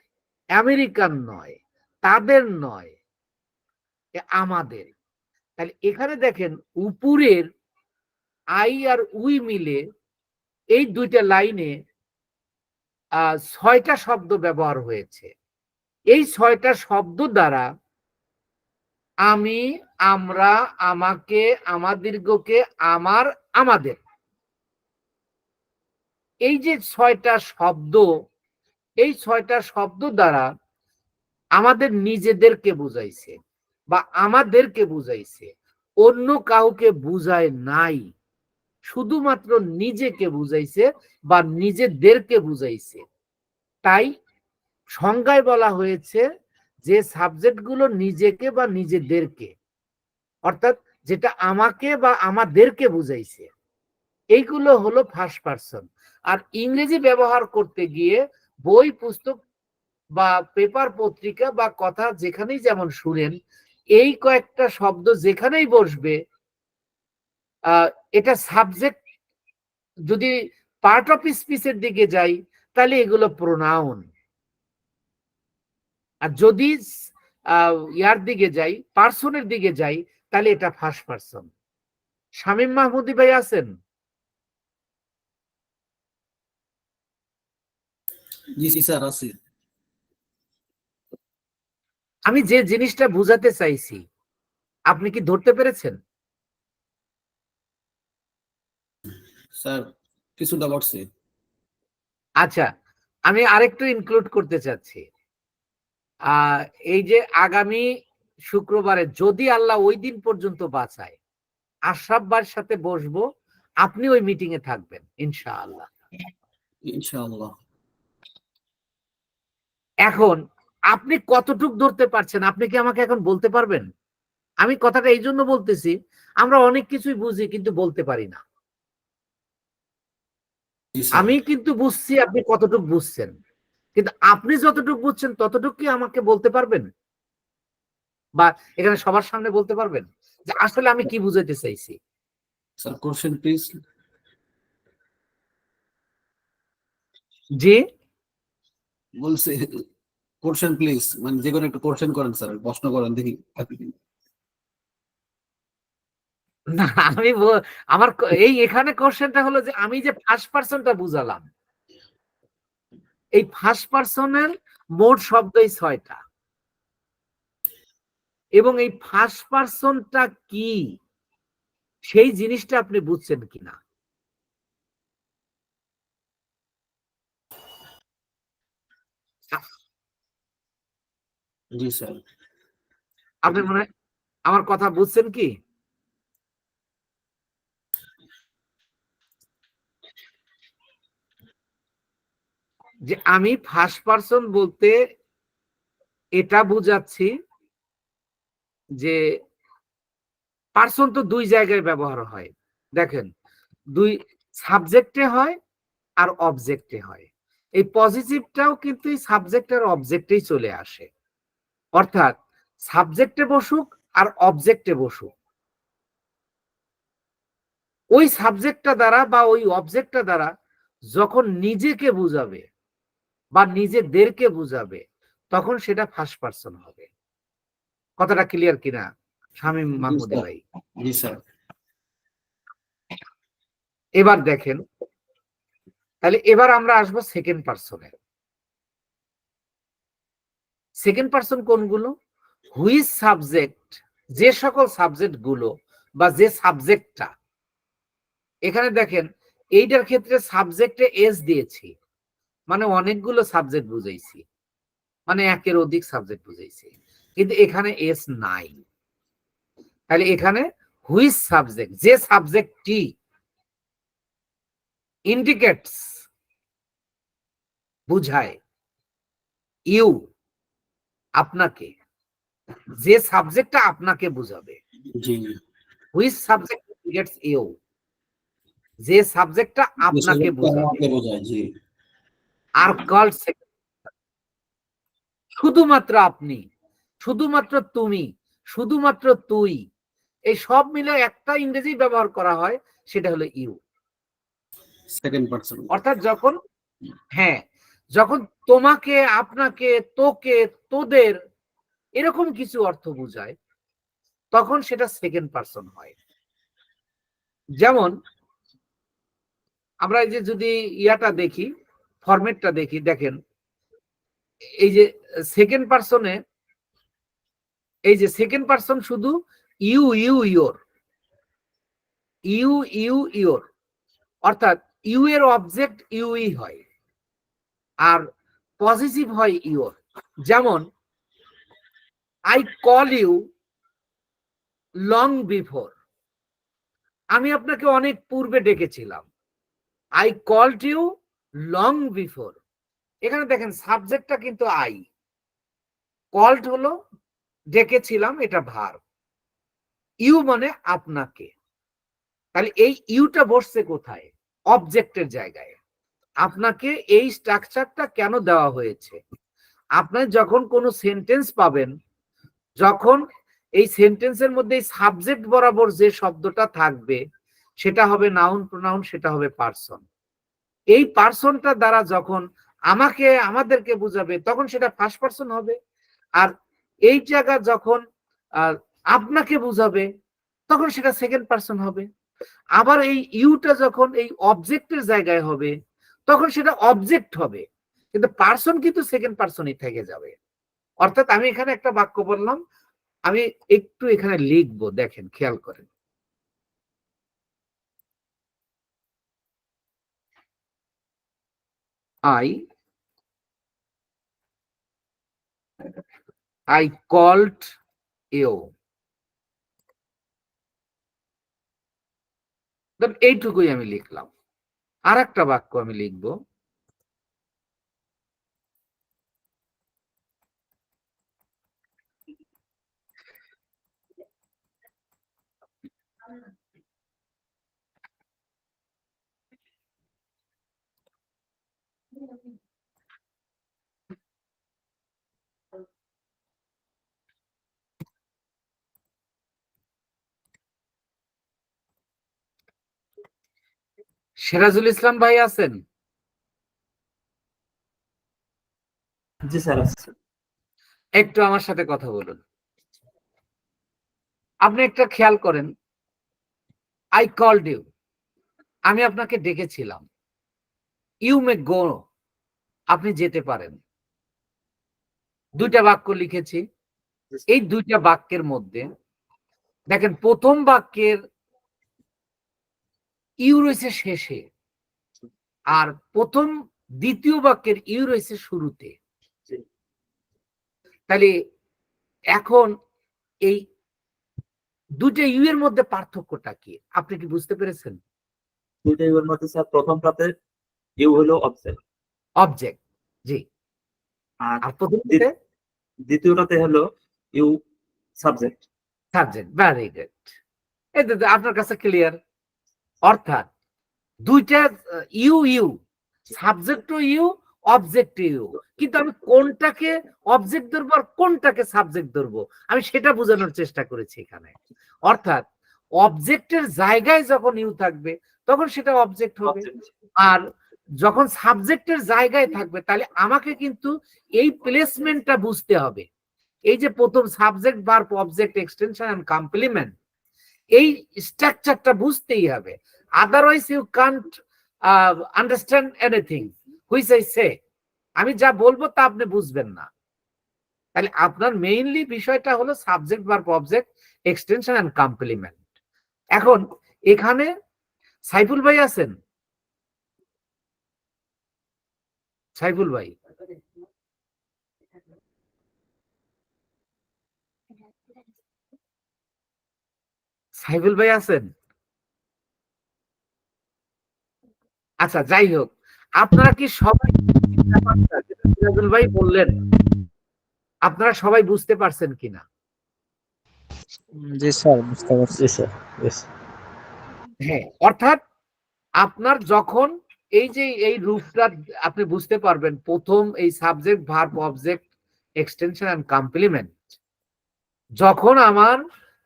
আমেরিকান নয়, তাদের নয়, আমাদের। তাহলে এখানে দেখেন, উপরের আই আর উই মিলে এই দুইটা লাইনে 6টা শব্দ ব্যবহার হয়েছে। এই 6টা শব্দ দ্বারা আমি, আমরা, আমাকে, আমাদেরকে, আমার, আমাদের, এই যে 6টা শব্দ, এই 6টা শব্দ দ্বারা আমাদের নিজেদেরকে বুঝাইছে বা আমাদেরকে বুঝাইছে, অন্য কাউকে বুঝায় নাই, শুধুমাত্র নিজেকে বুঝাইছে বা নিজেদেরকে বুঝাইছে। তাই সংজ্ঞায় বলা হয়েছে যে সাবজেক্টগুলো নিজেকে বা নিজেদেরকে, অর্থাৎ যেটা আমাকে বা আমাদেরকে বুঝাইছে, এইগুলো হলো ফার্স্ট পার্সন। আর ইংরেজি ব্যবহার করতে গিয়ে বই পুস্তক বা পেপার পত্রিকা বা কথা যেখানেই যেমন শুনেন, এই কয়েকটা শব্দ যেখানেই বসবে, এটা সাবজেক্ট। যদি পার্ট অফ স্পিচের দিকে যাই তাহলে এগুলো প্রোনাউন, আর যদি ইয়ার দিকে যাই, পার্সনের দিকে যাই, তাহলে এটা ফার্স্ট পার্সন। শামীম মাহমুদি ভাই আছেন? জি স্যার, আছি। আমি যে জিনিসটা বুঝাতে চাইছি আপনি কি ধরতে পেরেছেন? স্যার কিছুটা পারছি। আচ্ছা, আমি আরেকটু ইনক্লুড করতে চাচ্ছি। এই যে আগামী শুক্রবারে যদি আল্লাহ ওই দিন পর্যন্ত বাঁচায়, আশরাফ ভাইয়ের সাথে বসবো, আপনি ওই মিটিং এ থাকবেন ইনশাআল্লাহ। ইনশাআল্লাহ। এখন আপনি কতটুক ধরতে পারছেন আপনি কি আমাকে এখন বলতে পারবেন? আমি কথাটা এই জন্য বলতেছি, আমরা অনেক কিছুই বুঝি কিন্তু বলতে পারি না। জি স্যার। আমি কিন্তু বুঝছি আপনি কতটুক বুঝছেন, কিন্তু আপনি যতটুক বুঝছেন ততটুক কি আমাকে বলতে পারবেন, বা এখানে সবার সামনে বলতে পারবেন যে আসলে আমি কি বুঝাইতে চাইছি? Sir question please. জি, বলছি কোশ্চেন প্লিজ, মানে যে কোনো একটা কোশ্চেন করেন স্যার, প্রশ্ন করেন দেখি। না আমি আমার এই এখানে কোশ্চেনটা হলো যে আমি যে ফার্স্ট পারসনটা বুঝালাম, এই ফার্স্ট পারসনের মোট শব্দই 6টা, এবং এই ফার্স্ট পারসনটা কি সেই জিনিসটা আপনি বুঝছেন কিনা। জি স্যার। আপনি মনে হয় আমার কথা বুঝছেন কি? যে আমি ফার্স্ট পারসন বলতে এটা বুঝাচ্ছি যে পারসন তো দুই জায়গায় ব্যবহার হয়। দেখেন, দুই সাবজেক্টে হয় আর অবজেক্টে হয়। এই পজিটিভটাও কিন্তু এই সাবজেক্ট আর অবজেক্টেই চলে আসে, অর্থাৎ সাবজেক্টে বসুক আর অবজেক্টে বসুক, ওই সাবজেক্টটা দ্বারা বা ওই অবজেক্টটা দ্বারা যখন নিজেকে বুঝাবে বা নিজেদেরকে বুঝাবে তখন সেটা ফার্স্ট পারসন হবে। কথাটা ক্লিয়ার কিনা শামীম জি মাহমুদী স্যার। ভাই? জি স্যার। এবার দেখেন, তাহলে এবার আমরা আসবো সেকেন্ড পারসনে। সেকেন্ড পারসন কোনগুলো? হুইচ সাবজেক্ট, যে সকল সাবজেক্ট গুলো বা যে সাবজেক্টটা, এখানে দেখেন এইটার ক্ষেত্রে সাবজেক্টে এস দিয়েছি, মানে অনেকগুলো সাবজেক্ট বুঝাইছি, মানে একের অধিক সাবজেক্ট বুঝাইছি, কিন্তু এখানে এস নাই। তাহলে এখানে হুইচ সাবজেক্ট, যে সাবজেক্টটি ইন্ডিকেটস, বুঝায়, ইউ, আপনাকে, যে সাবজেক্টটা আপনাকে বুঝাবে, জি। হুইচ সাবজেক্ট ইন্ডিকেটস ইউ, যে সাবজেক্টটা আপনাকে বুঝাবে, আমাকে বোঝায়। জি। আর কল্ড শুধুমাত্র আপনি, শুধুমাত্র তুমি, শুধুমাত্র তুই, এই সব মিলে একটা ইংরেজি ব্যবহার করা হয়, সেটা হলো ইউ। Second person. অর্থাৎ যখন, হ্যাঁ, যখন তোমাকে, আপনাকে, তোকে, তোদের এরকম কিছু অর্থ বোঝায় তখন সেটা সেকেন্ড পারসন হয়। যেমন আমরা এই যে যদি ইয়াটা দেখি, ফরম্যাটটা দেখি, দেখেন এই যে সেকেন্ড পারসনে, এই যে সেকেন্ড পারসন শুধু you you your, you you your, অর্থাৎ ইউ এর অবজেক্ট ইউই হয় আর পজিটিভ হয় ইয়োর। যেমন I call you long before, আমি আপনাকে অনেক পূর্বে ডেকেছিলাম। I called you long before, এখানে দেখেন সাবজেক্টটা কিন্তু আই, কলড হলো ডেকেছিলাম, এটা ভার্ব, ইউ মানে আপনাকে। তাহলে এই ইউটা বসছে কোথায়? অবজেক্টের জায়গায়। আপনাকে এই স্ট্রাকচারটা কেন দেওয়া হয়েছে? আপনি যখন কোনো সেন্টেন্স পাবেন, যখন এই সেন্টেন্সের মধ্যে সাবজেক্ট বরাবর যে শব্দটা থাকবে সেটা হবে নাউন প্রোনাউন, সেটা হবে পারসন। এই পারসনটা দ্বারা যখন আমাকে, আমাদেরকে বুঝাবে তখন সেটা ফার্স্ট পারসন হবে। আর এই জায়গা যখন আপনাকে বুঝাবে তখন সেটা সেকেন্ড পারসন হবে। আবার এই ইউটা যখন এই অবজেক্টের জায়গায় হবে তখন সেটা অবজেক্ট হবে, কিন্তু পারসন কিন্তু সেকেন্ড পারসনই থেকে যাবে। অর্থাৎ আমি এখানে একটা বাক্য বললাম, আমি একটু এখানে লিখবো, দেখেন খেয়াল করেন। I called you, এইটুকুই আমি লিখলাম। আর একটা বাক্য আমি লিখবো, সিরাজুল ইসলাম ভাই আছেন? জি স্যার। একটু আমার সাথে কথা বলুন। আপনি একটা খেয়াল করেন, আই কল্ড ইউ, আমি আপনাকে ডেকেছিলাম। ইউ মে গো, আপনি যেতে পারেন। দুইটা বাক্য লিখেছি। এই দুইটা বাক্যের মধ্যে দেখেন, প্রথম বাক্যের ইউ রয়েছে শেষে, আর দ্বিতীয় বাক্যের ইউ রয়েছে শুরুতে। তাহলে এখন এই দুটো ইউ এর মধ্যে পার্থক্যটা কি, আপনি কি বুঝতে পেরেছেন? দুইটা ইউর মধ্যে স্যার প্রথমটাতে ইউ হলো অবজেক্ট, অবজেক্ট, জি। আর আর প্রথমটাতে দ্বিতীয়টাতে হলো you subject. Subject. Very good, এটা তো আপনার কাছে ক্লিয়ার। অর্থাৎ দুইটা you you, subject you, object you, কিন্তু আমি কোনটাকে অবজেক্ট ধরবো আর কোনটাকে সাবজেক্ট ধরবো আমি সেটা বোঝানোর চেষ্টা করেছি এখানে। অর্থাৎ অবজেক্টের জায়গায় যখন ইউ থাকবে তখন সেটা অবজেক্ট হবে, আর যখন সাবজেক্টের জায়গায় থাকবে তাহলে আমাকে কিন্তু এই প্লেসমেন্টটা বুঝতে হবে। এই যে প্রথম subject verb object extension and complement, এই স্ট্রাকচারটা বুঝতেই হবে। Otherwise you can't understand anything which I say. আমি যা বলবো তা আপনি বুঝবেন না। তাহলে আপনার মেইনলি বিষয়টা হলো subject verb object extension and complement. এখন এখানে সাইফুল ভাই আছেন? সাইফুল ভাই, সাইফুল ভাই আছেন? আচ্ছা, যাই হোক, আপনারা কি সবাই সিরাজুল ভাই বললেন আপনারা সবাই বুঝতে পারছেন কিনা? জি স্যার, বুঝতে পারছি স্যার। হ্যাঁ, অর্থাৎ আপনার যখন এই যে এই রূপটা আপনি বুঝতে পারবেন, প্রথম এই subject verb object extension and complement, যখন আমার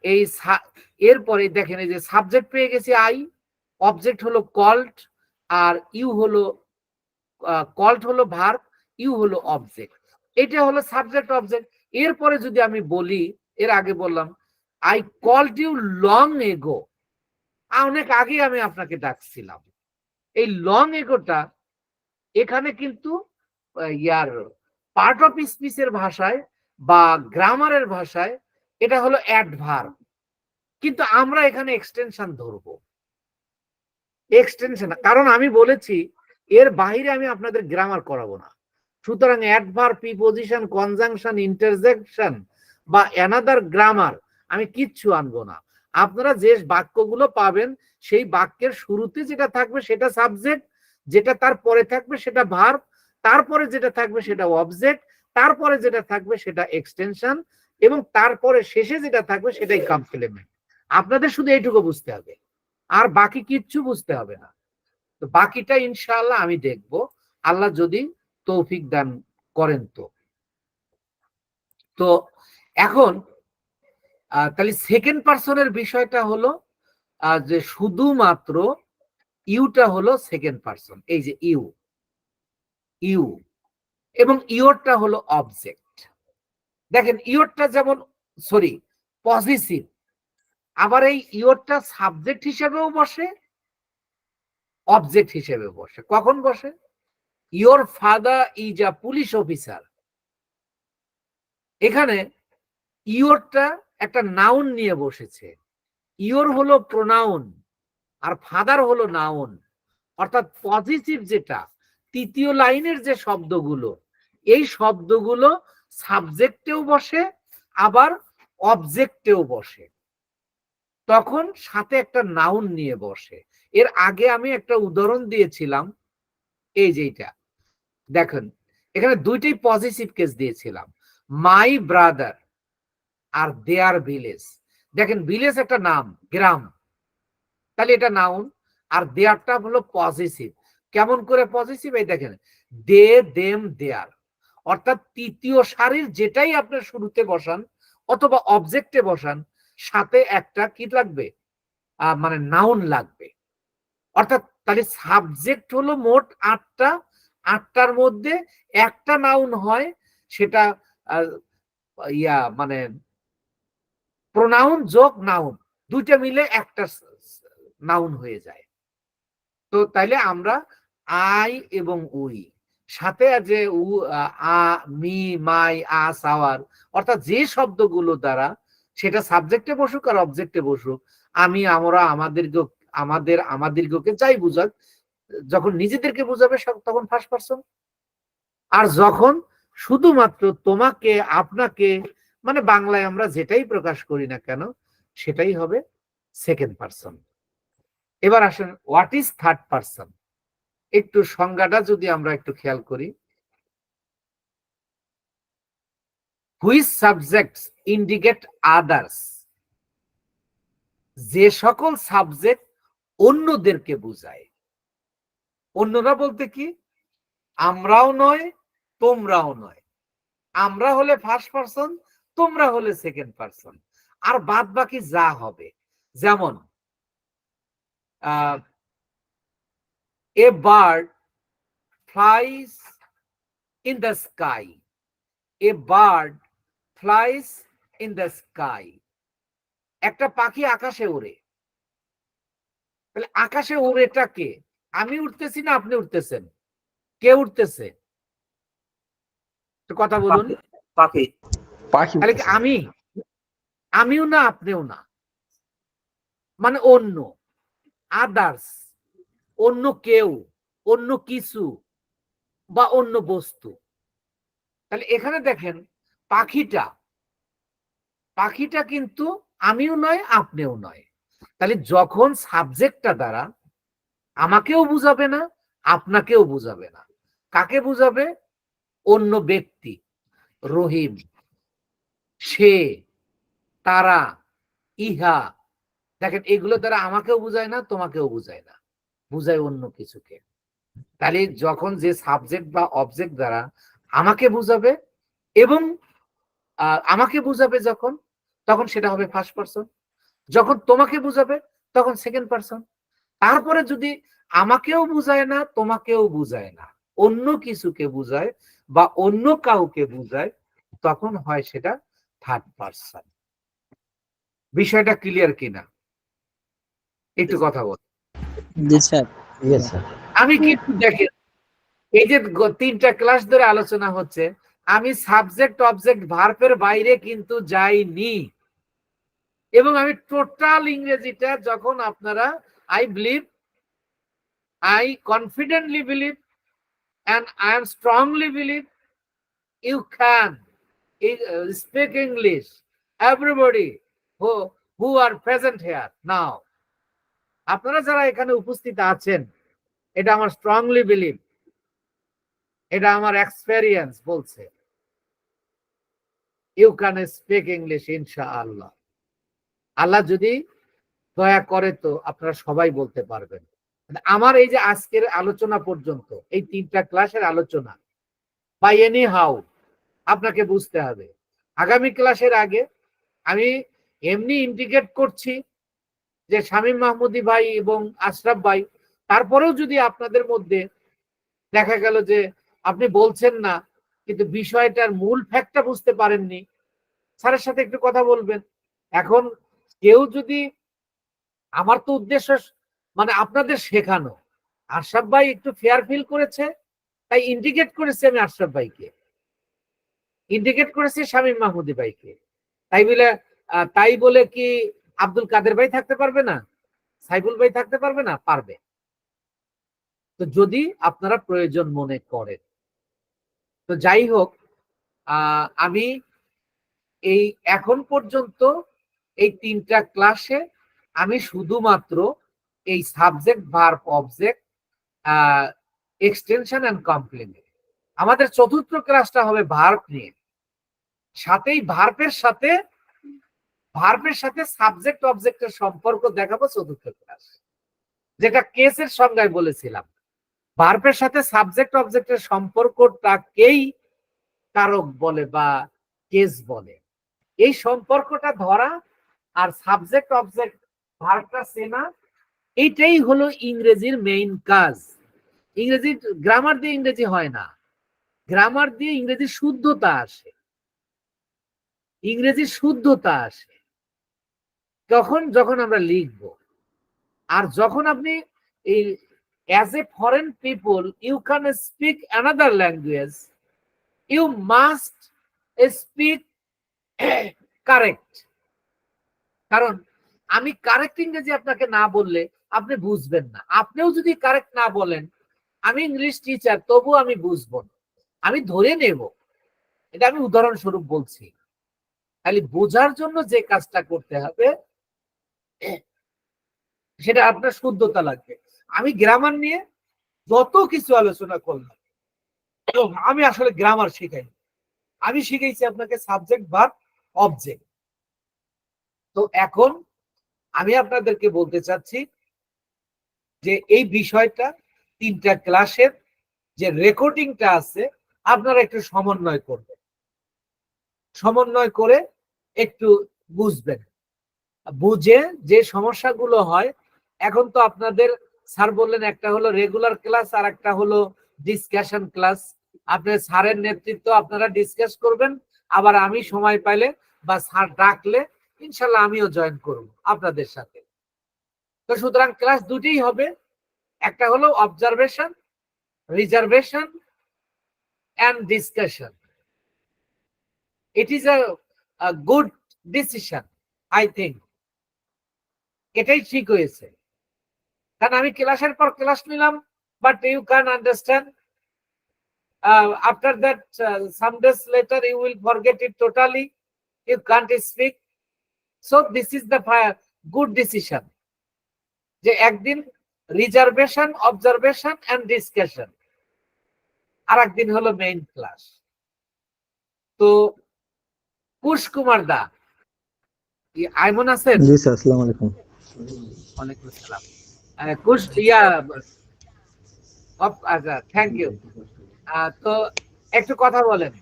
এই এরপরে দেখেন এই যে সাবজেক্ট পেয়ে গেছি আই, অবজেক্ট হলো কল্ড, আর ইউ হলো কল্ড হলো ভার্ব, ইউ হলো অবজেক্ট। এটা হলো সাবজেক্ট অবজেক্ট। এরপরে যদি আমি বলি, এর আগে বললাম I called you long ago, অনেক আগে আমি আপনাকে ডাকছিলাম। এই লং এগোটা এখানে কিন্তু ইয়ার পার্ট অফ স্পিচের ভাষায় বা গ্রামারের ভাষায় এটা হলো অ্যাডভার্ব, কিন্তু আমরা এখানে এক্সটেনশন ধরবো। এক্সটেনশন, কারণ আমি বলেছি এর বাইরে আমি আপনাদের গ্রামার করাবো না। সুতরাং অ্যাডভার্ব, প্রিপজিশন, কনজাংশন, ইন্টারজেকশন বা অ্যানাদার গ্রামার আমি কিচ্ছু আনবো না। আপনারা যে বাক্যগুলো পাবেন সেই বাক্যের শুরুতে যেটা থাকবে সেটা সাবজেক্ট, যেটা তারপরে থাকবে সেটা ভার্ব, তারপরে যেটা থাকবে সেটা অবজেক্ট, তারপরে যেটা থাকবে সেটা এক্সটেনশন, এবং তারপরে শেষে যেটা থাকবে সেটাই কমপ্লিমেন্ট। আপনাদের শুধু এইটুকু বুঝতে হবে, আর বাকি কিচ্ছু বুঝতে হবে না। তো বাকিটা ইনশাআল্লাহ আমি দেখব, আল্লাহ যদি তৌফিক দান করেন। তো এখন তাহলে সেকেন্ড পারসনের বিষয়টা হলো যে শুধুমাত্র ইউটা হলো সেকেন্ড পারসন, এই যে ইউ ইউ, এবং ইওরটা হলো অবজেক্ট। দেখেন ইওরটা যেমন পজিটিভ, আবার এই ইওরটা সাবজেক্ট হিসেবেও বসে, অবজেক্ট হিসেবে বসে। কখন বসে? Your father is a police officer, এখানে ইওরটা একটা নাউন নিয়ে বসেছে। ইওর হলো প্রোনাউন আর ফাদার হলো নাউন, অর্থাৎ পজিটিভ যেটা তৃতীয় লাইনের যে শব্দগুলো, এই শব্দগুলো সাবজেক্টেও বসে আবার অবজেক্টেও বসে, তখন সাথে একটা নাউন নিয়ে বসে। এর আগে আমি একটা উদাহরণ দিয়েছিলাম, এই যেটা দেখেন এখানে দুইটাই পজিটিভ কেস দিয়েছিলাম, মাই ব্রাদার আর দেয়ার ভিলেজ। দেখেন ভিলেজ একটা নাম, গ্রাম, তাহলে এটা নাউন, আর দেয়ারটা হলো পজিটিভ। কেমন করে পজিটিভ? এই দেখেন, দে, দেম, দেয়ার, অর্থাৎ তৃতীয় সারির যেটাই আপনার শুরুতে বসান অথবা অবজেক্টে বসান, সাথে একটা কি লাগবে, মানে নাউন লাগবে। অর্থাৎ তাহলে সাবজেক্ট হলো মোট 8টা, 8টার মধ্যে একটা নাউন হয়, সেটা মানে প্রোনাউন যোগ নাউন দুইটা মিলে একটা নাউন হয়ে যায়। তো তাইলে আমরা আই এবং উই সাথে যে মি, মাই, আস, আওয়ার, অর্থাৎ যে শব্দগুলো দ্বারা সেটা সাবজেক্টে বসুক আর অবজেক্টে বসুক, আমি, আমরা, আমাদেরকে যাই বুঝাক, যখন নিজেদেরকে বুঝাবে তখন ফার্স্ট পারসন, আর যখন শুধুমাত্র তোমাকে, আপনাকে, মানে বাংলায় আমরা যেটাই প্রকাশ করি না কেন সেটাই হবে সেকেন্ড পারসন। এবার আসেন, হোয়াট ইজ থার্ড পারসন? একটু সংজ্ঞাটা যদি আমরা একটু খেয়াল করি, হুইচ সাবজেক্টস ইন্ডিকেট আদার্স, যে সকল সাবজেক্ট অন্যদেরকে বোঝায়। অন্যরা বলতে কি, আমরাও নয়, তোমরাও নয়। আমরা হলে ফার্স্ট পারসন, তোমরা হলে সেকেন্ড পারসন, আর বাদ বাকি যা হবে। যেমন a bird flies in the sky, a bird flies in the sky, একটা পাখি আকাশে ওড়ে। তাহলে আকাশে ওড়েটা কে? আমি উঠতেছি না আপনি উঠতেছেন? কে উঠতেছে? কথা বলুন। পাখি। তাহলে কি আমিও না আপনিও না, মানে অন্য, আদার্স, অন্য কেউ, অন্য কিছু বা অন্য বস্তু। তাহলে এখানে দেখেন পাখিটা কিন্তু আমিও নয় আপনিও নয়। তাহলে যখন সাবজেক্টটা দ্বারা আমাকেও বুঝাবে না, আপনাকেও বুঝাবে না, কাকে বুঝাবে? অন্য ব্যক্তি, রহিম, সে, তারা, ইহা। দেখেন এগুলো দ্বারা আমাকেও বুঝায় না, তোমাকেও বুঝায় না, বুঝায় অন্য কিছুকে। তাহলে যখন যে সাবজেক্ট বা অবজেক্ট দ্বারা আমাকে বুঝাবে এবং আমাকে বুঝাবে যখন, তখন সেটা হবে ফার্স্ট পারসন। যখন তোমাকে বুঝাবে তখন সেকেন্ড পারসন। তারপরে যদি আমাকেও বুঝায় না, তোমাকেও বুঝায় না, অন্য কিছুকে বুঝায় বা অন্য কাউকে বুঝায়, তখন হয় সেটা থার্ড পারসন। বিষয়টা ক্লিয়ার কিনা একটু কথা বল। জি স্যার। আমি কিন্তু দেখেন, এই যে 3টা ক্লাস ধরে আলোচনা হচ্ছে, আমি সাবজেক্ট অবজেক্ট ভার্বের বাইরে কিন্তু যাইনি, এবং আমি টোটাল ইংরেজিটা যখন আপনারা I confidently believe and I am strongly believe you can speak English, everybody who are present here now, আপনারা যারা এখানে উপস্থিত আছেন, এটা আমার স্ট্রংলি বিলিভ, এটা আমার এক্সপেরিয়েন্স বলছে, ইউ ক্যান স্পিক ইংলিশ ইনশাআল্লাহ। আল্লাহ যদি দয়া করে তো আপনারা সবাই বলতে পারবেন। আমার এই যে আজকের আলোচনা পর্যন্ত, এই 3টা ক্লাসের আলোচনা, বাই এনি হাউ আপনাকে বুঝতে হবে। আগামী ক্লাসের আগে আমি এমনি ইন্ডিকেট করছি যে শামীম মাহমুদি ভাই এবং আশরাফ ভাই, তারপরেও যদি আপনাদের মধ্যে দেখা গেল যে আপনি বলছেন না কিন্তু বিষয়টার মূল ফ্যাক্টটা বুঝতে পারেননি, স্যারের সাথে একটু কথা বলবেন। এখন কেউ যদি, আমার তো উদ্দেশ্য মানে আপনাদের শেখানো, আশরাফ ভাই একটু ফেয়ার ফিল করেছে তাই ইন্ডিকেট করেছে আমি আশরাফ ভাইকে, ইন্ডিকেট করেছে শামীম মাহমুদী ভাইকে। তাই বলে কি আব্দুল কাদের ভাই থাকতে পারবে না, সাইফুল ভাই থাকতে পারবে না? পারবে। তো যদি আপনারা প্রয়োজন মনে করেন। তো যাই হোক, আমি এই এখন পর্যন্ত এই 3টা ক্লাসে আমি শুধুমাত্র এই subject, verb, object, extension and complement. আমাদের 4র্থ ক্লাসটা হবে ভার্ব নিয়ে, সাথেই ভার্বের সাথে সাবজেক্ট অবজেক্টের সম্পর্ক দেখাবো 4র্থ ক্লাস, যেটা কেসের সংজ্ঞায় বলেছিলাম। ভার্বের সাথে সাবজেক্ট অবজেক্টের সম্পর্কটাকেই কারক বলে বা কেস বলে। এই সম্পর্কটা ধরা আর সাবজেক্ট অবজেক্ট ভার্বটা চেনা, এইটাই হলো ইংরেজির মেইন কাজ। ইংরেজি গ্রামার দিয়ে ইংরেজি হয় না, গ্রামার দিয়ে ইংরেজির শুদ্ধতা আসে। ইংরেজির শুদ্ধতা আসে যখন আমরা লিখব। আর যখন আপনি এই as a foreign people you can speak another language, you must speak correct. কারণ আমি কারেক্ট ইংরেজি আপনাকে না বললে আপনি বুঝবেন না। আপনিও যদি কারেক্ট না বলেন, আমি ইংলিশ টিচার, তবু আমি বুঝবো না, আমি ধরে নেব। এটা আমি উদাহরণস্বরূপ বলছি। খালি বোঝার জন্য যে কাজটা করতে হবে সেটা আপনার শুদ্ধতা লাগবে। আমি গ্রামার নিয়ে যত কিছু আলোচনা করলাম, আমি আসলে গ্রামার শিখাই, আমি শিখাইছি আপনাকে সাবজেক্ট, ভার্ব, অবজেক্ট। তো এখন আমি আপনাদেরকে বলতে চাচ্ছি যে এই বিষয়টা 3টা ক্লাসের যে রেকর্ডিংটা আছে আপনারা একটু সমন্বয় করবেন, সমন্বয় করে একটু বুঝবেন, বুঝে যে সমস্যাগুলো হয়। এখন তো আপনাদের স্যার বললেন একটা হলো রেগুলার ক্লাস আর একটা হলো ডিসকাশন ক্লাস। আপনার স্যারের নেতৃত্ব আপনারা ডিসকাস করবেন, আবার আমি সময় পাইলে বা স্যার ডাকলে ইনশাল্লাহ আমিও জয়েন করব আপনাদের সাথে। তো সুতরাং ক্লাস দুটোই হবে, একটা হলো observation, reservation and discussion. It is a good decision, I think এটাই ঠিক হয়েছে। কারণ আমি ক্লাসের পর ক্লাস নিলাম, but you can understand after that some days later you will forget it totally, you can't speak. So this is the good decision যে একদিন রিজার্ভেশন, অবজারভেশন এন্ড ডিসকাশন, আর একদিন হলো মেইন ক্লাস। তো কুশ কুমার দা আইমন আছেন? জি স্যার, আসসালামু আলাইকুম। ওয়ালাইকুম আসসালাম। আচ্ছা, থ্যাংক ইউ। তো একটু কথা বলেন,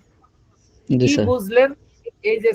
জি কি স্যার। বুঝলেন এই যে